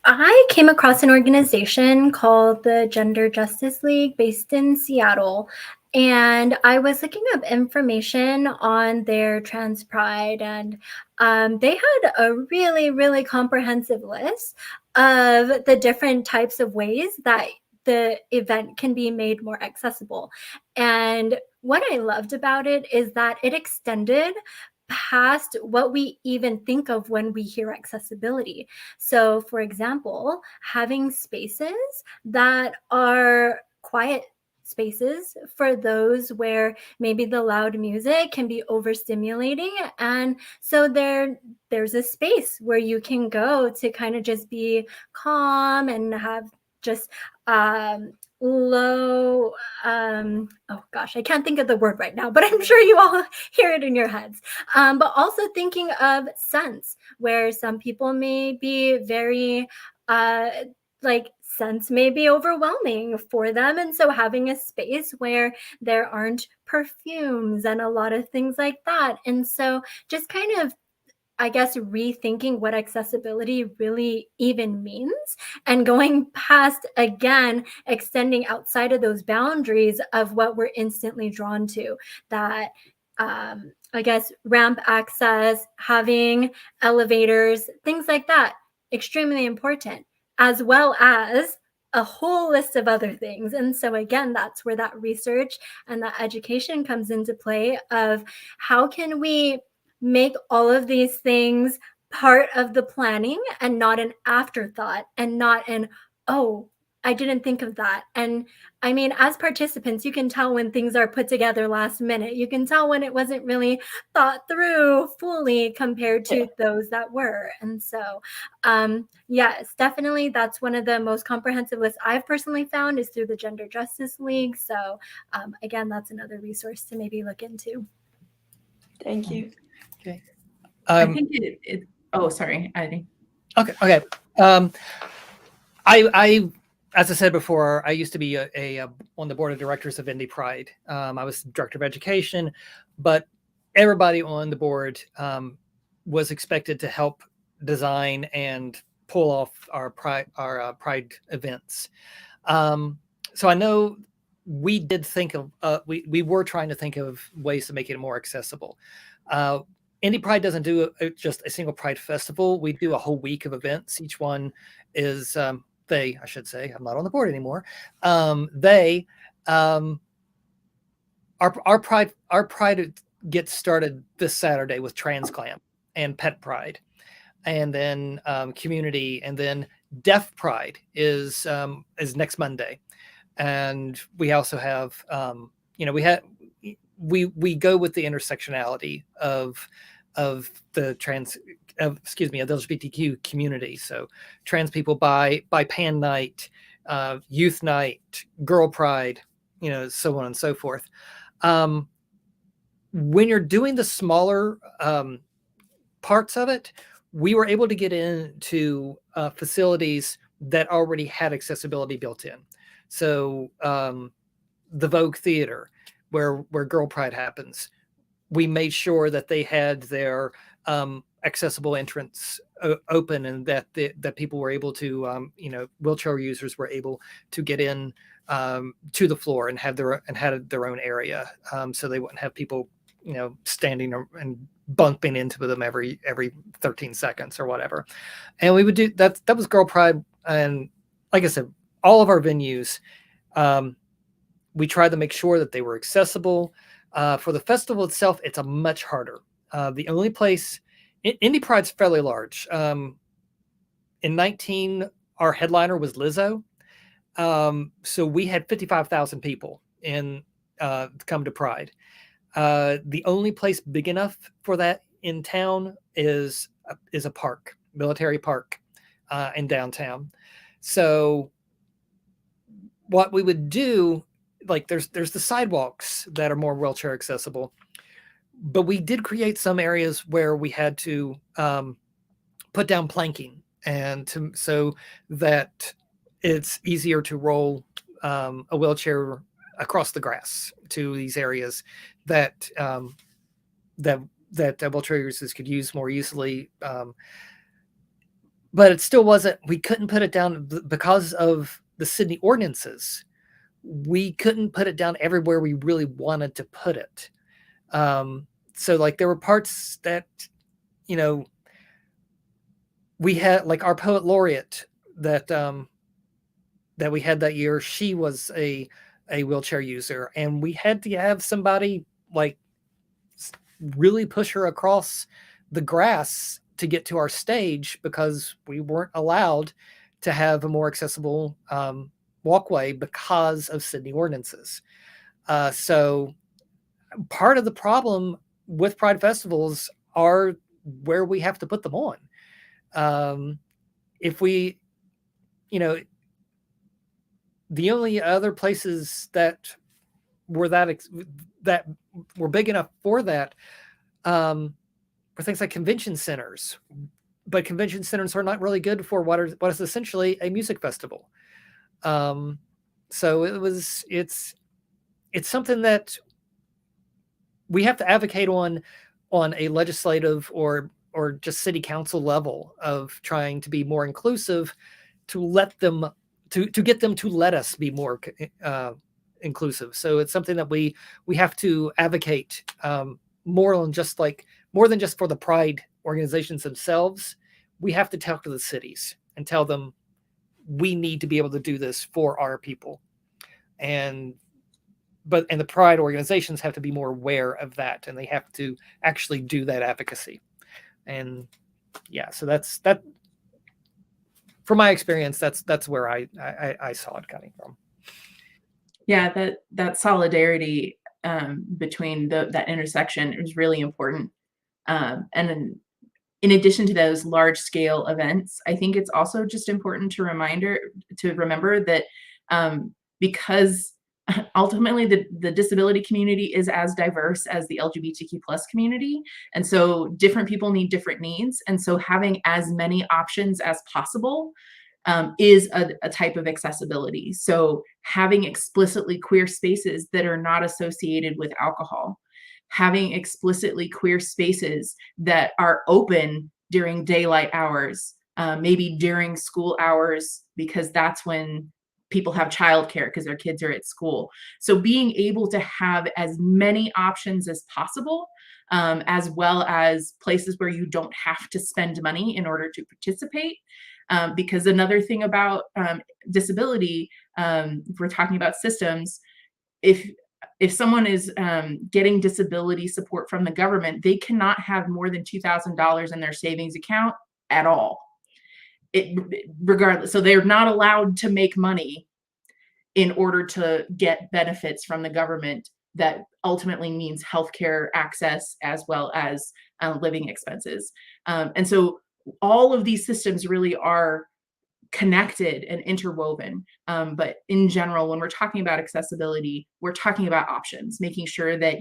I came across an organization called the Gender Justice League based in Seattle, and I was looking up information on their trans pride, and they had a really, really comprehensive list of the different types of ways that the event can be made more accessible. And what I loved about it is that it extended past what we even think of when we hear accessibility. So, for example, having spaces that are quiet spaces for those where maybe the loud music can be overstimulating, and so there's a space where you can go to kind of just be calm and have just low oh gosh, I can't think of the word right now, but I'm sure you all hear it in your heads. But also thinking of scents, where some people may be very scents may be overwhelming for them, and so having a space where there aren't perfumes and a lot of things like that. And so just kind of, I guess, rethinking what accessibility really even means and going past, again, extending outside of those boundaries of what we're instantly drawn to. That, I guess, ramp access, having elevators, things like that, extremely important, as well as a whole list of other things. And so, again, that's where that research and that education comes into play of how can we make all of these things part of the planning and not an afterthought and not an, oh, I didn't think of that. And I mean, as participants, you can tell when things are put together last minute. You can tell when it wasn't really thought through fully compared to those that were. And so, yes, definitely that's one of the most comprehensive lists I've personally found is through the Gender Justice League. So again, that's another resource to maybe look into. Thank you. Okay. I think it. Oh, sorry, Adi. Okay. I as I said before, I used to be on the board of directors of Indie Pride. I was director of education, but everybody on the board was expected to help design and pull off our Pride events. So I know we did think of we were trying to think of ways to make it more accessible. Indie Pride doesn't do just a single Pride festival. We do a whole week of events. Each one is I should say, I'm not on the board anymore. Our Pride gets started this Saturday with Trans Clam and Pet Pride, and then Community, and then Deaf Pride is next Monday, and we also have we go with the intersectionality of the LGBTQ community. So trans people by Pan Night, Youth Night, Girl Pride, so on and so forth. When you're doing the smaller parts of it, we were able to get into facilities that already had accessibility built in. So the Vogue Theater, where Girl Pride happens, we made sure that they had their accessible entrance open, and that people were able to, wheelchair users were able to get in to the floor and had their own area, so they wouldn't have people, standing and bumping into them every 13 seconds or whatever. And we would do that. That was Girl Pride, and like I said, all of our venues, we tried to make sure that they were accessible. For the festival itself, it's a much harder. The only place, Indie Pride's fairly large. In 19, our headliner was Lizzo. So we had 55,000 people come to Pride. The only place big enough for that in town is a park, Military Park, in downtown. So what we would do, like there's the sidewalks that are more wheelchair accessible, but we did create some areas where we had to put down planking so that it's easier to roll a wheelchair across the grass to these areas that wheelchair users could use more easily. But it still wasn't. We couldn't put it down because of the Sydney ordinances. We couldn't put it down everywhere we really wanted to put it. So like there were parts that, we had, like our poet laureate that we had that year. She was a wheelchair user, and we had to have somebody like really push her across the grass to get to our stage, because we weren't allowed to have a more accessible walkway because of Sydney ordinances. So part of the problem with Pride festivals are where we have to put them on. If we, the only other places that were that were big enough for that were things like convention centers, but convention centers are not really good for what is essentially a music festival. So it's something that we have to advocate on a legislative or just city council level, of trying to be more inclusive, to let them to get them to let us be more inclusive. So it's something that we have to advocate more than just for the Pride organizations themselves. We have to talk to the cities and tell them we need to be able to do this for our people. And the Pride organizations have to be more aware of that, and they have to actually do that advocacy. And yeah, so that's from my experience, that's where I saw it coming from. Yeah, that solidarity between that intersection is really important. And then, in addition to those large scale events, I think it's also just important to remember that because ultimately the disability community is as diverse as the LGBTQ plus community. And so different people need different needs. And so having as many options as possible is a type of accessibility. So having explicitly queer spaces that are not associated with alcohol, having explicitly queer spaces that are open during daylight hours, maybe during school hours, because that's when people have childcare because their kids are at school. So being able to have as many options as possible, as well as places where you don't have to spend money in order to participate. Because another thing about disability, if we're talking about systems, if someone is getting disability support from the government, they cannot have more than $2,000 in their savings account at all. Regardless, so they're not allowed to make money in order to get benefits from the government that ultimately means healthcare access as well as living expenses. And so all of these systems really are connected and interwoven. But in general, when we're talking about accessibility, we're talking about options, making sure that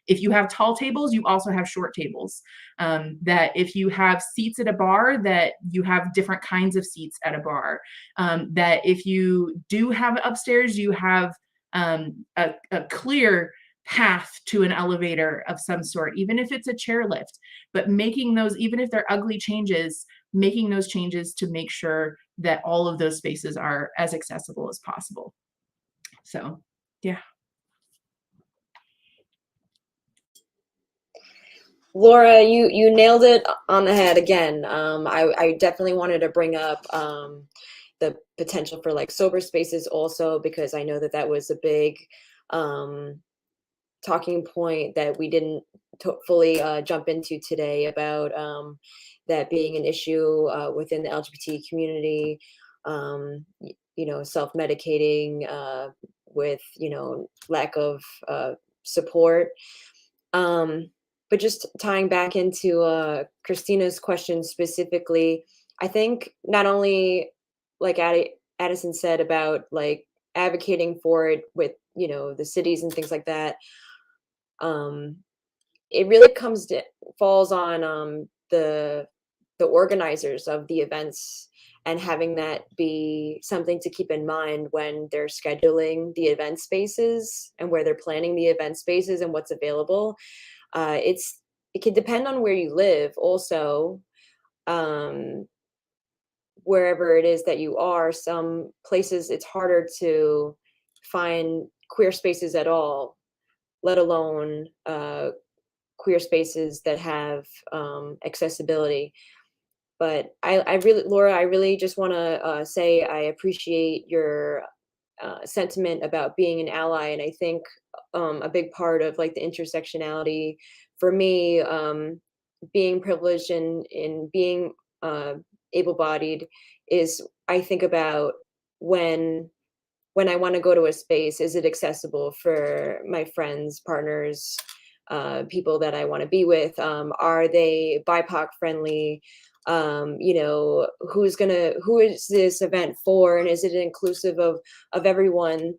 if you have tall tables, you also have short tables. That if you have seats at a bar, that you have different kinds of seats at a bar. That if you do have upstairs, you have a clear path to an elevator of some sort, even if it's a chairlift. But making those, even if they're ugly changes, making those changes to make sure that all of those spaces are as accessible as possible. So, yeah. Laura, you nailed it on the head again. I definitely wanted to bring up the potential for like sober spaces also, because I know that was a big talking point that we didn't fully jump into today about that being an issue within the LGBT community, self-medicating with, lack of support. But just tying back into Christina's question specifically, I think not only like Addison said about like advocating for it with, the cities and things like that, it really falls on the organizers of the events, and having that be something to keep in mind when they're scheduling the event spaces and where they're planning the event spaces and what's available. It can depend on where you live also, wherever it is that you are. Some places it's harder to find queer spaces at all, let alone queer spaces that have accessibility. But Laura, I really just want to say I appreciate your sentiment about being an ally. And I think a big part of like the intersectionality for me, being privileged and being able-bodied, is I think about when I want to go to a space, is it accessible for my friends, partners, people that I want to be with? Are they BIPOC friendly? Who is this event for, and is it inclusive of everyone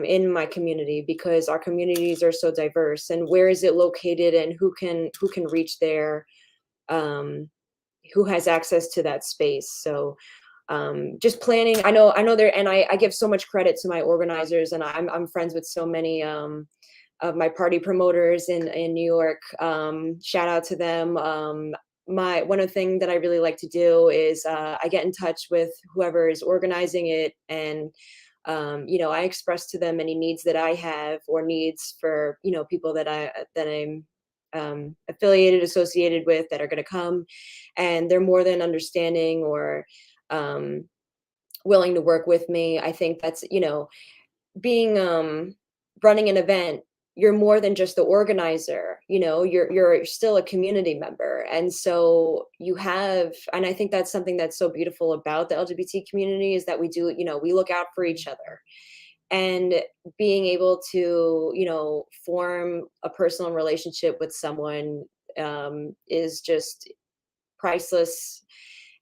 in my community? Because our communities are so diverse, and where is it located, and who can reach there, who has access to that space? So just planning. I know there, and I give so much credit to my organizers, and I'm friends with so many of my party promoters in New York. Shout out to them. One of the things that I really like to do is I get in touch with whoever is organizing it, and I express to them any needs that I have, or needs for people that I'm associated with, that are going to come, and they're more than understanding or willing to work with me. I think that's being running an event, you're more than just the organizer, you're still a community member. And so and I think that's something that's so beautiful about the LGBT community, is that we do, we look out for each other. And being able to, form a personal relationship with someone is just priceless,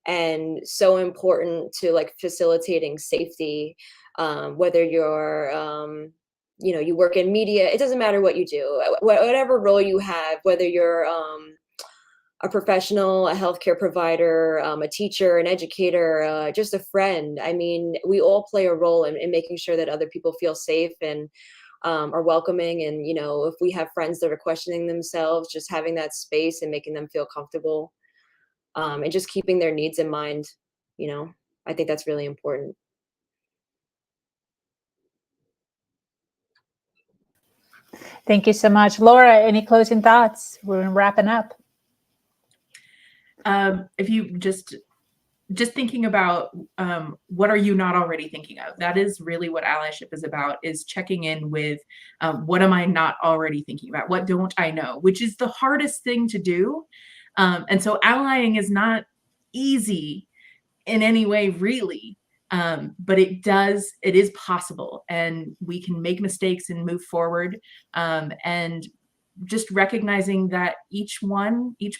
and so important to like facilitating safety, whether you're you work in media, it doesn't matter what you do, whatever role you have, whether you're a professional, a healthcare provider, a teacher, an educator, just a friend. I mean, we all play a role in making sure that other people feel safe and are welcoming. And, you know, if we have friends that are questioning themselves, just having that space and making them feel comfortable, and just keeping their needs in mind, you know, I think that's really important. Thank you so much. Laura, any closing thoughts? We're wrapping up. If you just thinking about what are you not already thinking of? That is really what allyship is about, is checking in with what am I not already thinking about? What don't I know? Which is the hardest thing to do. And so allying is not easy in any way, really. But it is possible, and we can make mistakes and move forward. And just recognizing that each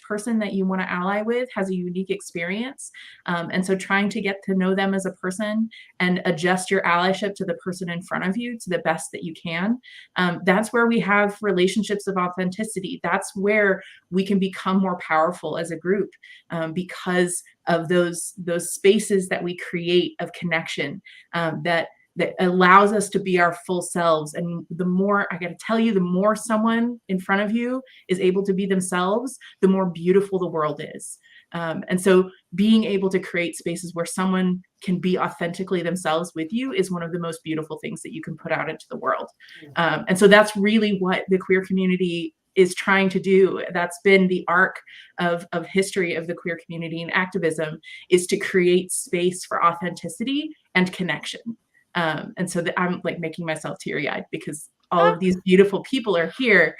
person that you want to ally with has a unique experience. And so trying to get to know them as a person and adjust your allyship to the person in front of you to the best that you can. That's where we have relationships of authenticity. That's where we can become more powerful as a group, because of those spaces that we create of connection, that allows us to be our full selves. And the more, I got to tell you, the more someone in front of you is able to be themselves, the more beautiful the world is. And so being able to create spaces where someone can be authentically themselves with you is one of the most beautiful things that you can put out into the world. And so that's really what the queer community is trying to do. That's been the arc of history of the queer community and activism, is to create space for authenticity and connection. And so I'm like making myself teary-eyed because all of these beautiful people are here.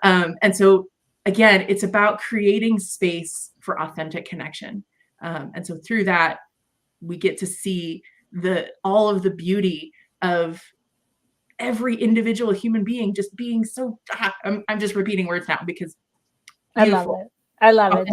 And so again, it's about creating space for authentic connection. And so through that, we get to see all of the beauty of every individual human being just being so, I'm just repeating words now because beautiful. I love it. I love it.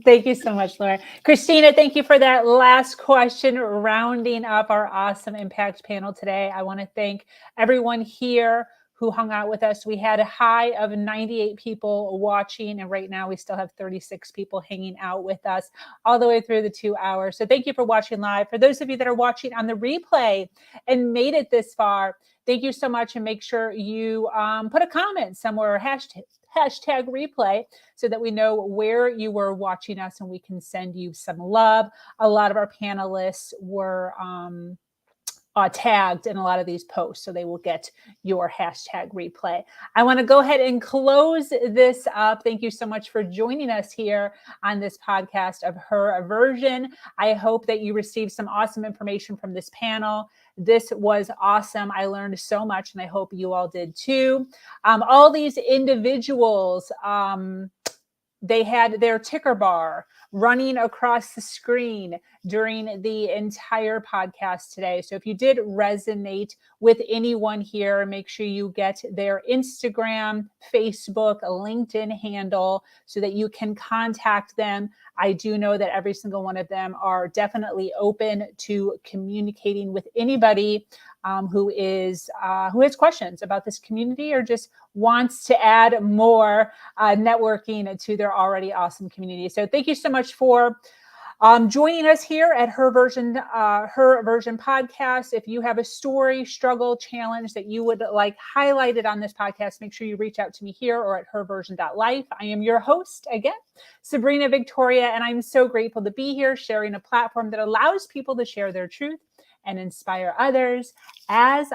Thank you so much, Laura. Christina, thank you for that last question, rounding up our awesome Impact panel today. I want to thank everyone here who hung out with us. We had a high of 98 people watching, and right now we still have 36 people hanging out with us all the way through the 2 hours. So thank you for watching live. For those of you that are watching on the replay and made it this far, thank you so much, and make sure you put a comment somewhere, hashtag replay, so that we know where you were watching us and we can send you some love. A lot of our panelists were tagged in a lot of these posts, so they will get your hashtag replay. I want to go ahead and close this up. Thank you so much for joining us here on this podcast of Her Version. I hope that you received some awesome information from this panel. This was awesome. I learned so much, and I hope you all did too. All these individuals, they had their ticker bar running across the screen during the entire podcast today. So if you did resonate with anyone here, make sure you get their Instagram, Facebook, LinkedIn handle so that you can contact them. I do know that every single one of them are definitely open to communicating with anybody who has questions about this community or just wants to add more networking to their already awesome community. So thank you so much for joining us here at Her Version podcast. If you have a story, struggle, challenge that you would like highlighted on this podcast, make sure you reach out to me here or at herversion.life. I am your host again, Sabrina Victoria, and I'm so grateful to be here sharing a platform that allows people to share their truth and inspire others. As